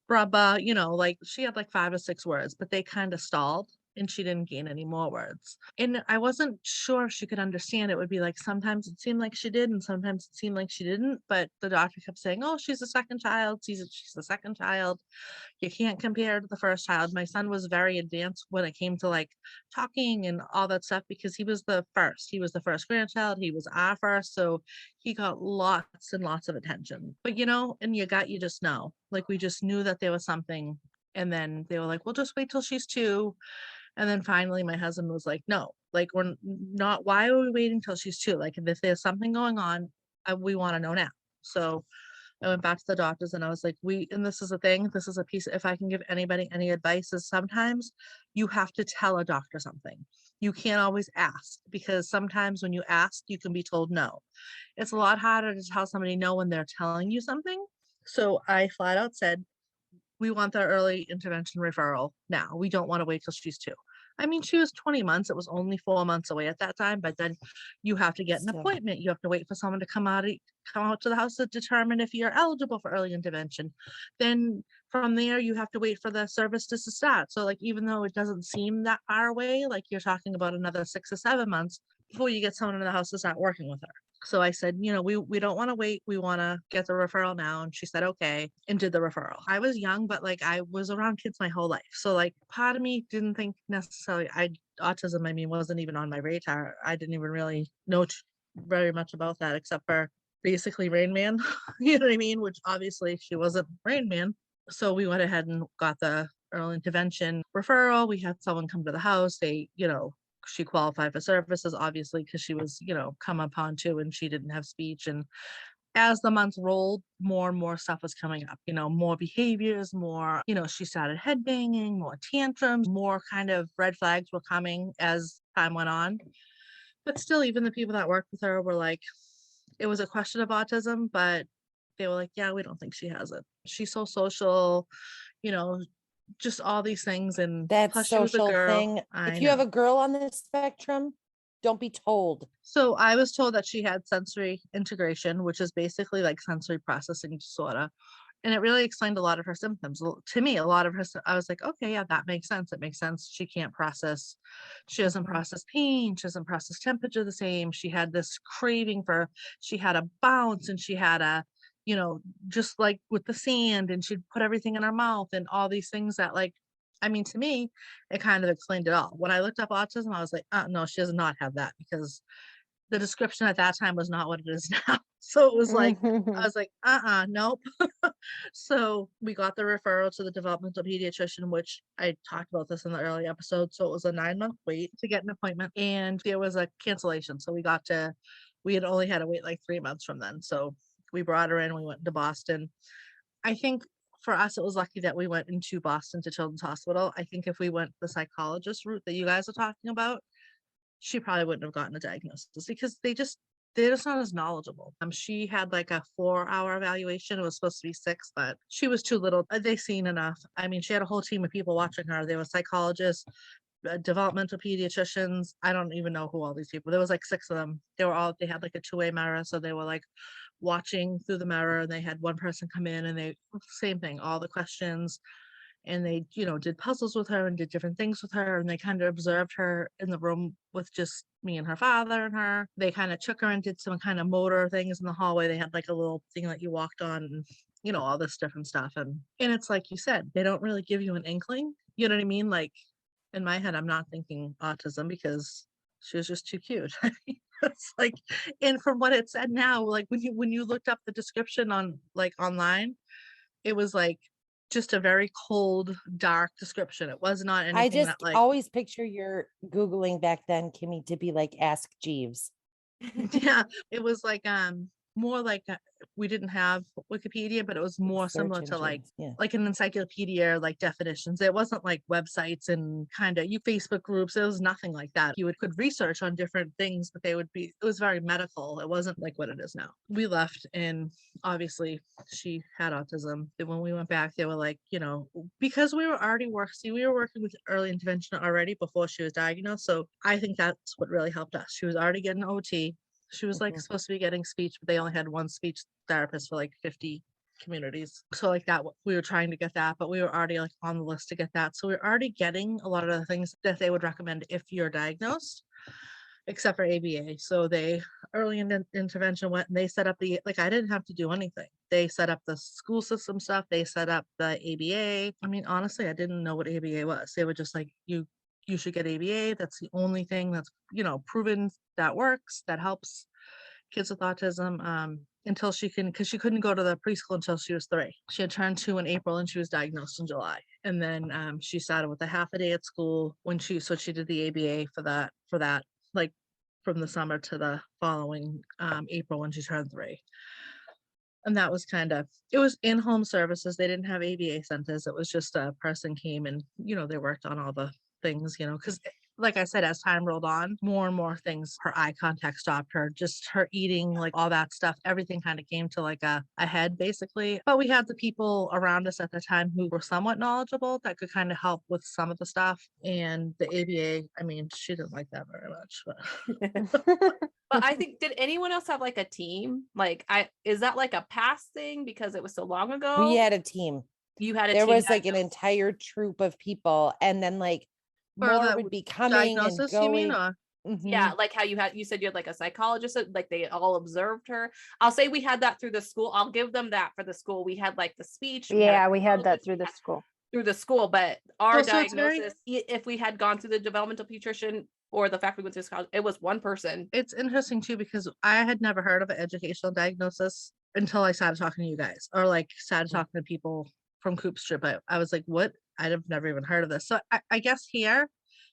braba, you know, like she had like 5 or 6 words, but they kind of stalled. and she didn't gain any more words. And I wasn't sure if she could understand. It would be like sometimes it seemed like she did and sometimes it seemed like she didn't. But the doctor kept saying, oh, she's a second child. She's the second child. You can't compare to the first child. My son was very advanced when it came to like talking and all that stuff because he was the first. He was the first grandchild. He was our first. So he got lots and lots of attention. But in your gut, you just know. Like we just knew that there was something. And then they were like, well, just wait till she's 2. And then finally my husband was like, no, like we're not, why are we waiting till she's 2? Like if there's something going on, we want to know now. So I went back to the doctors and I was like, and this is a thing, this is a piece, if I can give anybody any advice is sometimes you have to tell a doctor something. You can't always ask because sometimes when you ask, you can be told no. It's a lot harder to tell somebody no when they're telling you something. So I flat out said, we want the early intervention referral now. We don't want to wait till she's 2. I mean, she was 20 months. It was only 4 months away at that time, but then you have to get an Still. appointment. You have to wait for someone to come out to the house to determine if you're eligible for early intervention. Then from there, you have to wait for the service to start. So like, even though it doesn't seem that far away, like you're talking about another 6 or 7 months before you get someone in the house to start working with her. So I said, we don't want to wait. We want to get the referral now. And she said, okay, and did the referral. I was young, but like I was around kids my whole life. So like part of me didn't think necessarily autism, wasn't even on my radar. I didn't even really know very much about that except for basically Rain Man, you know what I mean? Which obviously she wasn't Rain Man. So we went ahead and got the early intervention referral. We had someone come to the house. She qualified for services, obviously, because she was, come upon 2 and she didn't have speech. And as the months rolled, more and more stuff was coming up, more behaviors, more, she started head banging, more tantrums, more kind of red flags were coming as time went on. But still, even the people that worked with her were like, it was a question of autism, but they were like, yeah, we don't think she has it. She's so social, you know, just all these things. And That plus she was a social girl. thing. I If you have know. a girl on the spectrum, don't be told. So I was told that she had sensory integration, which is basically like sensory processing disorder. And it really explained a lot of her symptoms. To me, a lot of her, I was like, okay, yeah, that makes sense. It makes sense. She can't process, she doesn't Mhm. process pain. She doesn't process temperature the same. She had this craving she had a bounce and she had just like with the sand and she'd put everything in her mouth and all these things that to me, it kind of explained it all. When I looked up autism, I was like, no, she does not have that because the description at that time was not what it is now. So it was like, I was like, nope. So we got the referral to the developmental pediatrician, which I talked about this in the early episode. So it was a 9-month wait to get an appointment and there was a cancellation. So we had only had to wait like 3 months from then. So we brought her in, we went to Boston. I think for us, it was lucky that we went into Boston to Children's Hospital. I think if we went the psychologist route that you guys are talking about, she probably wouldn't have gotten a diagnosis because they're just not as knowledgeable. She had like a 4-hour evaluation. It was supposed to be 6, but she was too little. They seen enough. She had a whole team of people watching her. There were psychologists, developmental pediatricians. I don't even know who all these people. There was like 6 of them. They had like a 2-way mirror, so they were like watching through the mirror. And they had one person come in, and same thing, all the questions. And they did puzzles with her and did different things with her, and they kind of observed her in the room with just me and her father and her. They kind of took her and did some kind of motor things in the hallway. They had like a little thing that you walked on and all this different stuff. And it's like you said, they don't really give you an inkling, you know what I mean? Like in my head, I'm not thinking autism because she was just too cute. It's like, and from what it said now, like when you looked up the description on like online, it was like just a very cold, dark description. It was not I anything just that like, always picture your Googling back then, Kimmy, to be like Ask Jeeves. yeah, it was like more like we didn't have Wikipedia, but it was more similar Search to like engines. Yeah. like an encyclopedia, like definitions. It wasn't like websites and kind of Facebook groups. It was nothing like that. You could research on different things, but it was very medical. It wasn't like what it is now. We left and obviously she had autism. And when we went back, they were like, because we were already we were working with early intervention already before she was diagnosed. So I think that's what really helped us. She was already getting OT. She was like Mhm. supposed to be getting speech, but they only had one speech therapist for like 50 communities. So like that, we were trying to get that, but we were already like on the list to get that. So we're already getting a lot of the things that they would recommend if you're diagnosed, except for ABA. So they early intervention went and they set up the, like, I didn't have to do anything. They set up the school system stuff. They set up the ABA. I mean, honestly, I didn't know what ABA was. They were just like, you should get ABA. That's the only thing that's, proven that works, that helps kids with autism. Until she can, because she couldn't go to the preschool until she was 3. She had turned 2 in April and she was diagnosed in July. And then she started with a half a day at school so she did the ABA for that, like from the summer to the following April when she turned 3. And that was it was in-home services. They didn't have ABA centers. It was just a person came and, they worked on all the things, because like I said, as time rolled on, more and more things, her eye contact stopped, just her eating, like all that stuff, everything kind of came to like a head basically. But we had the people around us at the time who were somewhat knowledgeable that could kind of help with some of the stuff. And the ABA, I mean, she didn't like that very much, but But I think, did anyone else have like a team? Like, is that like a past thing because it was so long ago? We had a team. You had a There team was that like an entire troop of people, and then like For more the would be coming and diagnosis, you mean, going. or? Mhm. Yeah, like how you said you had like a psychologist, like they all observed her. I'll say we had that through the school. I'll give them that for the school. We had like the speech. Yeah, we had that through the school. Through the school, but our Well, so it's diagnosis, if we had gone through the developmental pediatrician or the fact we went to college, it was one person. It's interesting too, because I had never heard of an educational diagnosis until I started talking to you guys, or like started talking to people from Coop Strip. I was like, what? I'd have never even heard of this. So I guess here,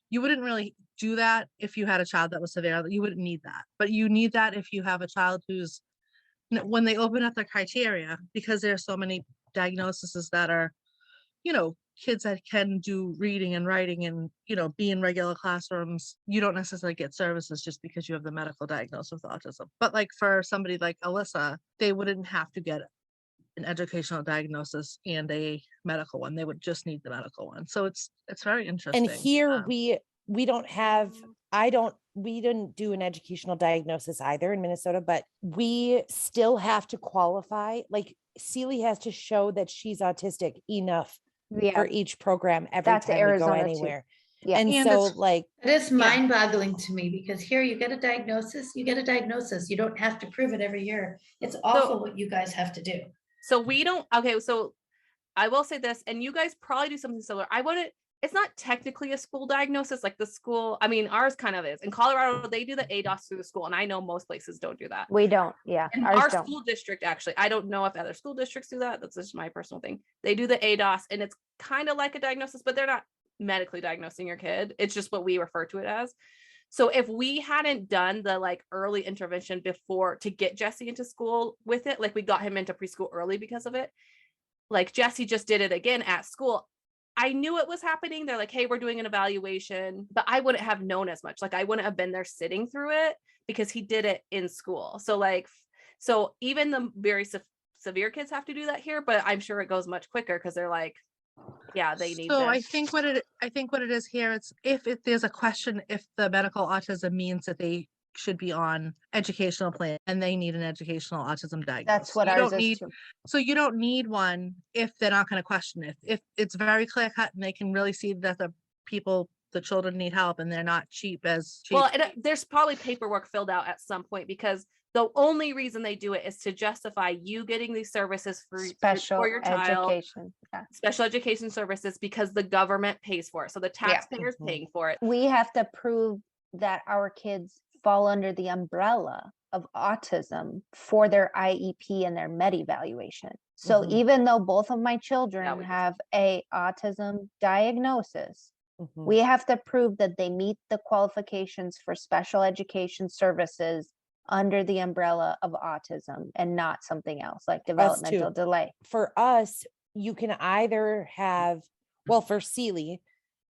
you wouldn't really do that if you had a child that was severe. You wouldn't need that, but you need that if you have a child who's, when they open up the criteria, because there are so many diagnoses that are, kids that can do reading and writing and, be in regular classrooms. You don't necessarily get services just because you have the medical diagnosis with autism. But like for somebody like Alyssa, they wouldn't have to get an educational diagnosis and a medical one. They would just need the medical one. So it's very interesting. And here we don't have, we didn't do an educational diagnosis either in Minnesota, but we still have to qualify. Like Sealy has to show that she's autistic enough Yeah, for each program every That's time we go Arizona too. anywhere. Yeah. And And so it's- like, It is mind-boggling to me because here you get a diagnosis, you get a diagnosis. You don't have to prove it every year. It's awful what you guys have to do. So we don't, okay, so I will say this, and you guys probably do something similar. It's not technically a school diagnosis, like the school, I mean, ours kind of is. In Colorado, they do the ADOS through the school, and I know most places don't do that. We don't. Yeah. And ours our don't. school district, actually, I don't know if other school districts do that. That's just my personal thing. They do the ADOS, and it's kind of like a diagnosis, but they're not medically diagnosing your kid. It's just what we refer to it as. So if we hadn't done the like early intervention before to get Jesse into school with it, like we got him into preschool early because of it, like Jesse just did it again at school. I knew it was happening. They're like, hey, we're doing an evaluation, but I wouldn't have known as much. Like I wouldn't have been there sitting through it because he did it in school. So even the very severe kids have to do that here, but I'm sure it goes much quicker because they're like, yeah, they need So this. I think what it is here, it's if there's a question, if the medical autism means that they should be on educational plan and they need an educational autism diagnosis. That's what you ours don't is need, too. So you don't need one if they're not going to question it. If it's very clear cut and they can really see that the children need help and they're not cheap. Well, there's probably paperwork filled out at some point because the only reason they do it is to justify you getting these services for your child, education. Yeah. special education services, because the government pays for it. So the taxpayers Mhm. paying for it. We have to prove that our kids fall under the umbrella of autism for their IEP and their med evaluation. So Mhm. even though both of my children we did. have a autism diagnosis, Mhm. we have to prove that they meet the qualifications for special education services under the umbrella of autism and not something else like developmental too. delay. For us, you can either have, well, for Sealy,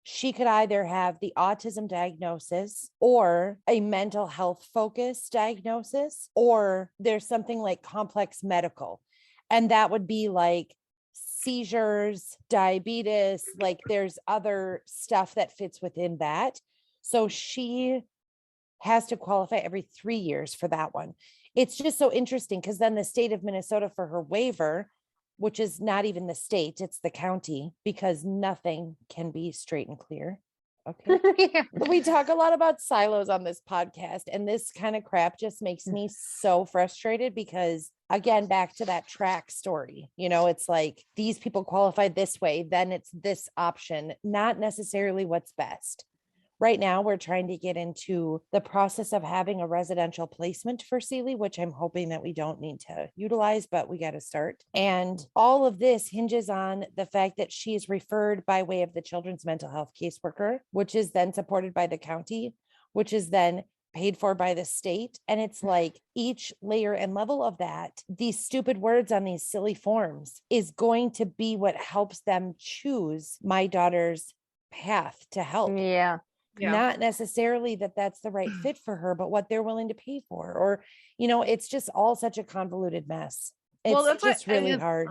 she could either have the autism diagnosis or a mental health focused diagnosis, or there's something like complex medical. And that would be like seizures, diabetes, like there's other stuff that fits within that. So she has to qualify every 3 years for that one. It's just so interesting because then the state of Minnesota for her waiver which is not even the state, it's the county, because nothing can be straight and clear. Okay. Yeah. We talk a lot about silos on this podcast, and this kind of crap just makes me so frustrated because, again, back to that track story, it's like these people qualify this way, then it's this option, not necessarily what's best. Right now, we're trying to get into the process of having a residential placement for Sealy, which I'm hoping that we don't need to utilize, but we got to start. And all of this hinges on the fact that she is referred by way of the children's mental health caseworker, which is then supported by the county, which is then paid for by the state. And it's like each layer and level of that, these stupid words on these silly forms is going to be what helps them choose my daughter's path to help. Yeah. Yeah. Not necessarily that that's the right fit for her, but what they're willing to pay for, or, it's just all such a convoluted mess. It's Well, that's just what I really mean, hard.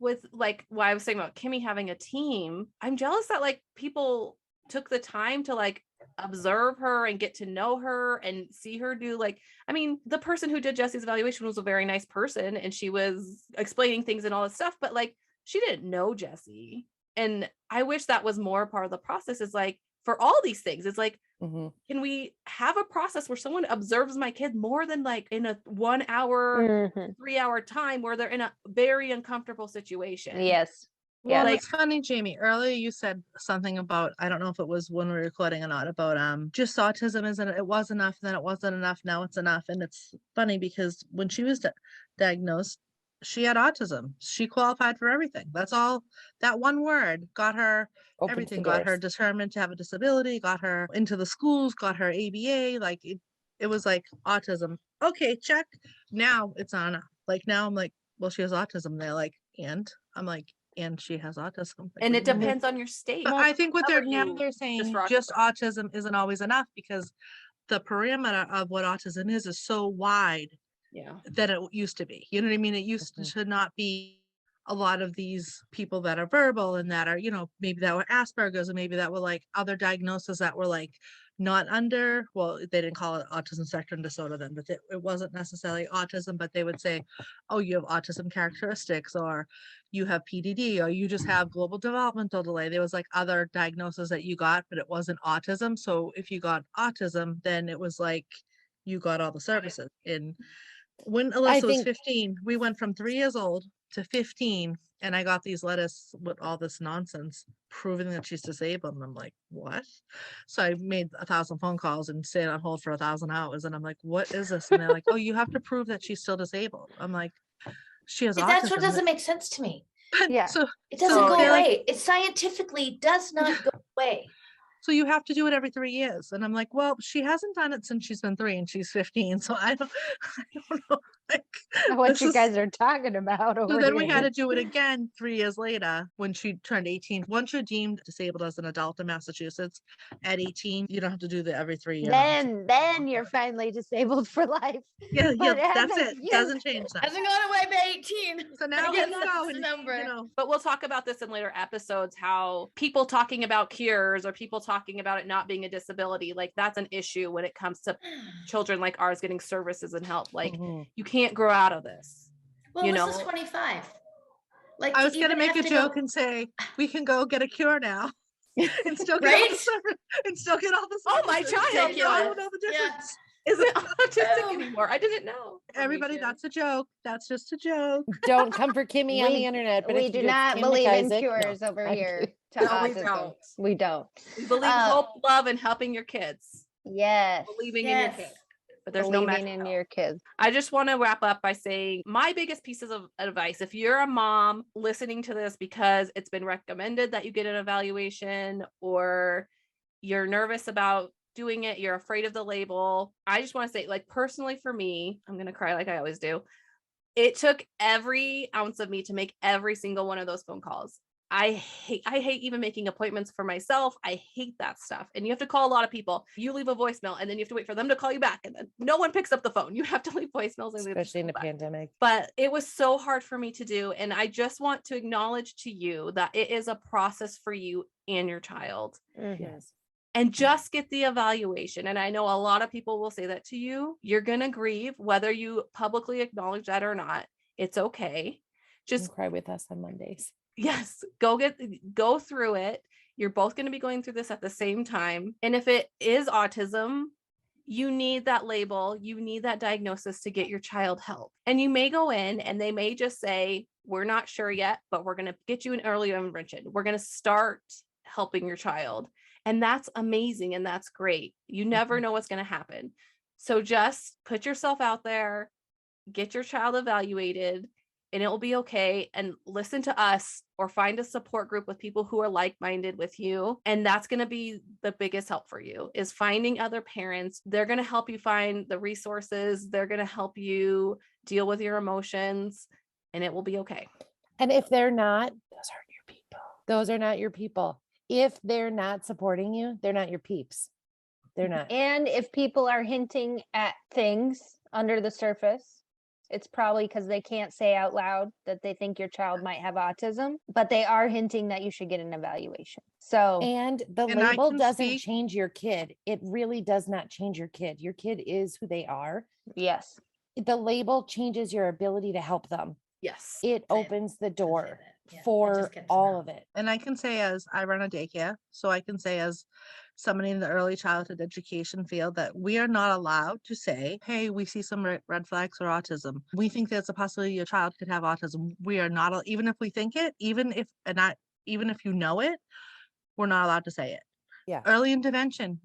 with like why I was saying about Kimmy having a team. I'm jealous that like people took the time to like observe her and get to know her and see her do like, I mean, the person who did Jesse's evaluation was a very nice person and she was explaining things and all this stuff, but like she didn't know Jesse. And I wish that was more part of the process, is like for all these things, it's like, Mhm. can we have a process where someone observes my kid more than like in a 1 hour, Mhm. 3 hour time where they're in a very uncomfortable situation? Yes. Well, Yeah. and Like- it's funny, Jamie. Earlier you said something about, I don't know if it was when we were recording or not, about just autism isn't, it was enough, then it wasn't enough, now it's enough. And it's funny because when she was diagnosed, she had autism. She qualified for everything. That's all. That one word got her Opens everything, the got her doors. determined to have a disability, got her into the schools, got her ABA. Like it was like autism. Okay, check. Now it's on. Like now I'm like, well, she has autism. They're like, and I'm like, and she has autism. Like, And what it do you mean? depends on your state. But I think what they're Cover now you they're saying for just autism. autism isn't always enough because the parameter of what autism is so wide Yeah. than it used to be. You know what I mean? It used Mhm. to not be a lot of these people that are verbal and that are, maybe that were Asperger's and maybe that were like other diagnoses that were like not under, well, they didn't call it autism spectrum disorder then, but it wasn't necessarily autism, but they would say, oh, you have autism characteristics, or you have PDD, or you just have global developmental delay. There was like other diagnoses that you got, but it wasn't autism. So if you got autism, then it was like you got all the services. And when Alyssa was think- 15, we went from 3 years old to 15, and I got these letters with all this nonsense proving that she's disabled. And I'm like, what? So I made 1,000 phone calls and stayed on hold for 1,000 hours. And I'm like, what is this? And they're like, oh, you have to prove that she's still disabled. I'm like, she has autism. That's what doesn't make sense to me. Yeah. So It doesn't So go they're like- away. It scientifically does not go away. so you have to do it every 3 years. And I'm like, well, she hasn't done it since she's been 3 and she's 15. So I don't know. Like, What this you is- guys are talking about So over then we here. had to do it again 3 years later when she turned 18. Once you're deemed disabled as an adult in Massachusetts at 18, you don't have to do the every 3 years. Then you're finally disabled for life. Yeah, but that's hasn't- it. you- Doesn't change that. Hasn't gone away by 18. So now Again, let's that's go the and, number. But we'll talk about this in later episodes, how people talking about cures or people talking about it not being a disability, like that's an issue when it comes to children like ours getting services and help. Like Mhm. you can't grow out of this. Well, You this is know- 25. Like I to was gonna even make have a to go- joke and say we can go get a cure now and still get all Right? the service and still get all the Oh, my services. child, I ridiculous. don't know the Yeah. difference. Isn't autistic Oh. anymore. I didn't know. Everybody, that's a joke. That's just a joke. Don't come for Kimmy on the We- internet. But if we you do it's not Kim believe in McIsaac, no, cures over I'm here kidding. to No, we autism. don't. We don't. We believe Uh, hope, love, and helping your kids. Yes. Believing in your Yes. kids. But there's no Believing magic in pill. your kids. I just want to wrap up by saying my biggest pieces of advice. If you're a mom listening to this because it's been recommended that you get an evaluation, or you're nervous about doing it, you're afraid of the label, I just want to say, like, personally for me, I'm going to cry like I always do. It took every ounce of me to make every single one of those phone calls. I hate even making appointments for myself. I hate that stuff. And you have to call a lot of people. You leave a voicemail and then you have to wait for them to call you back. And then no one picks up the phone. You have to leave voicemails. And Especially in a back. pandemic. But it was so hard for me to do. And I just want to acknowledge to you that it is a process for you and your child. Mhm. Yes. And just get the evaluation. And I know a lot of people will say that to you. You're going to grieve, whether you publicly acknowledge that or not. It's okay. Just cry with us on Mondays. yes, go through it. You're both going to be going through this at the same time. And if it is autism, you need that label, you need that diagnosis to get your child help. And you may go in and they may just say, we're not sure yet, but we're going to get you an early intervention. We're going to start helping your child. And that's amazing. And that's great. You never know what's going to happen. So just put yourself out there, get your child evaluated, and it will be okay. And listen to us or find a support group with people who are like-minded with you. And that's going to be the biggest help for you, is finding other parents. They're going to help you find the resources. They're going to help you deal with your emotions, and it will be okay. And if they're not, those aren't your people. Those are not your people. If they're not supporting you, they're not your peeps. They're not. And if people are hinting at things under the surface, it's probably because they can't say out loud that they think your child might have autism, but they are hinting that you should get an evaluation. So, And the And I label can doesn't speak- change your kid. It really does not change your kid. Your kid is who they are. yes. The label changes your ability to help them. Yes. It Same. opens the I say door that. Yeah, it for just gets all them of it. And I can say, as I run a daycare, so I can say as somebody in the early childhood education field, that we are not allowed to say, hey, we see some red flags for autism. We think there's a possibility your child could have autism. We are not, even if we think it, even if you know it, we're not allowed to say it. Yeah. Early intervention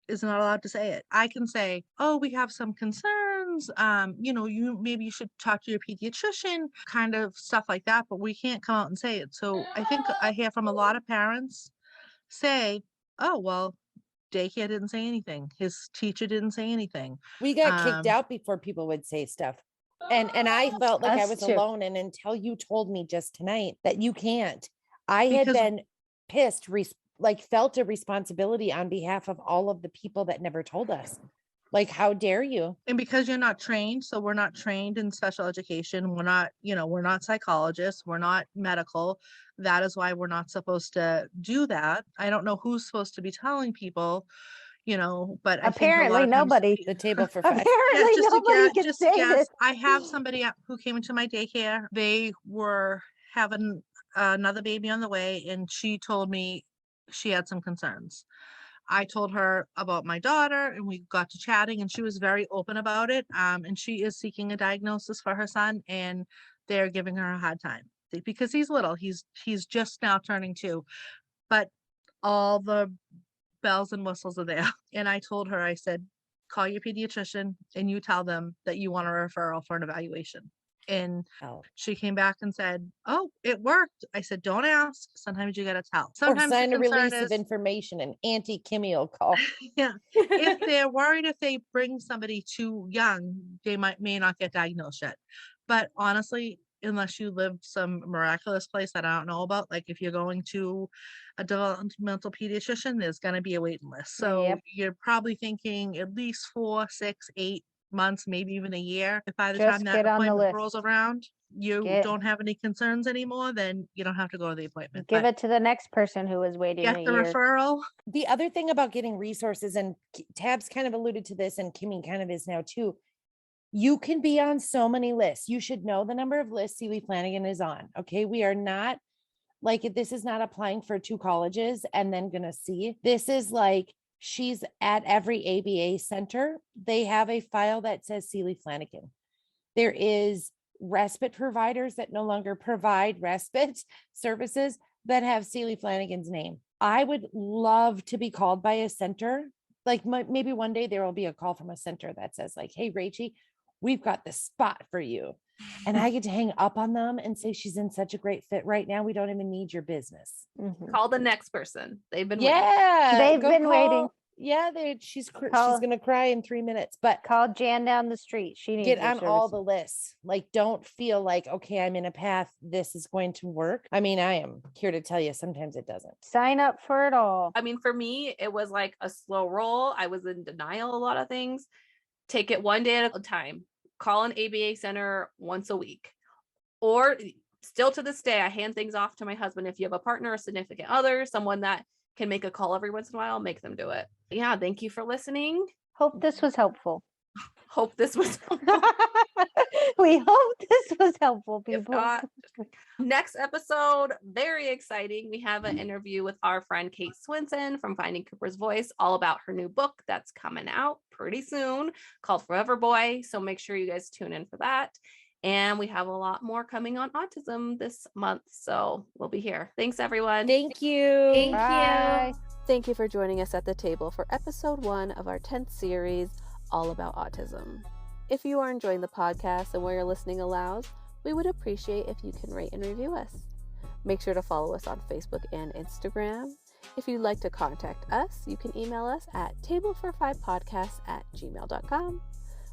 is not allowed to say it. I can say, oh, we have some concerns. Maybe you should talk to your pediatrician, kind of stuff like that, but we can't come out and say it. So I think I hear from a lot of parents say, oh, well, daycare didn't say anything. His teacher didn't say anything. We got kicked Um, out before people would say stuff. And I felt like I Us was too. alone. And until you told me just tonight that you can't, I had Because- been pissed, felt a responsibility on behalf of all of the people that never told us. Like, how dare you? And because you're not trained, so we're not trained in special education. We're not psychologists. We're not medical. That is why we're not supposed to do that. I don't know who's supposed to be telling people, but I think a lot Apparently of times nobody. The table for five. Apparently just to nobody get- can just to say guess, this. I have somebody who came into my daycare. They were having another baby on the way, and she told me she had some concerns. I told her about my daughter, and we got to chatting, and she was very open about it. And she is seeking a diagnosis for her son, and they're giving her a hard time because he's little. He's just now turning 2, but all the bells and whistles are there. And I told her, I said, call your pediatrician and you tell them that you want a referral for an evaluation. And Oh. she came back and said, oh, it worked. I said, don't ask. Sometimes you gotta tell. Or Sometimes the sign a concern release is, of information and Auntie Kimmy will call. yeah, if they're worried if they bring somebody too young, they may not get diagnosed yet. But honestly, unless you live some miraculous place that I don't know about, like if you're going to a developmental pediatrician, there's going to be a waiting list. So Yep. you're probably thinking at least 4, 6, 8 months, maybe even a year. If by the Just time that get on the appointment list. rolls around, you Get- don't have any concerns anymore, then you don't have to go to the appointment. Give But it to the next person who is waiting get a the year. referral. The other thing about getting resources, and Tabs kind of alluded to this, and Kimmy kind of is now too. You can be on so many lists. You should know the number of lists Seeley Flanagan is on. Okay. We are not like, this is not applying for 2 colleges and then gonna see. This is like, she's at every ABA center. They have a file that says Seeley Flanagan. There is respite providers that no longer provide respite services that have Seeley Flanagan's name. I would love to be called by a center. Like maybe one day there will be a call from a center that says like, hey, Rachie, we've got the spot for you. And I get to hang up on them and say, she's in such a great fit right now. We don't even need your business. Mhm. Call the next person. They've been waiting. Yeah. They've go been waiting. call- Yeah, she's Call- going to cry in 3 minutes, but Call Jan down the street. She needs get your on all the services. lists. Like, don't feel like, okay, I'm in a path. This is going to work. I mean, I am here to tell you, sometimes it doesn't. Sign up for it all. I mean, for me, it was like a slow roll. I was in denial a lot of things. Take it one day at a time. Call an ABA center once a week. Or still to this day, I hand things off to my husband. If you have a partner, a significant other, someone that can make a call every once in a while, make them do it. Yeah, thank you for listening. Hope this was helpful. Hope this was We hope this was helpful, If people. not, next episode, very exciting. We have an interview with our friend Kate Swinson from Finding Cooper's Voice, all about her new book that's coming out pretty soon called Forever Boy. So make sure you guys tune in for that. And we have a lot more coming on autism this month. So we'll be here. Thanks, everyone. Thank you. Thank Bye. you. Thank you for joining us at the table for episode 1 of our 10th series, all about autism. If you are enjoying the podcast and where you're listening allows, we would appreciate if you can rate and review us. Make sure to follow us on Facebook and Instagram. If you'd like to contact us, you can email us at table45podcasts@gmail.com.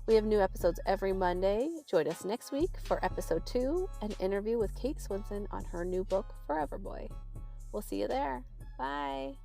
We have new episodes every Monday. Join us next week for episode 2, an interview with Kate Swinson on her new book, Forever Boy. We'll see you there. Bye.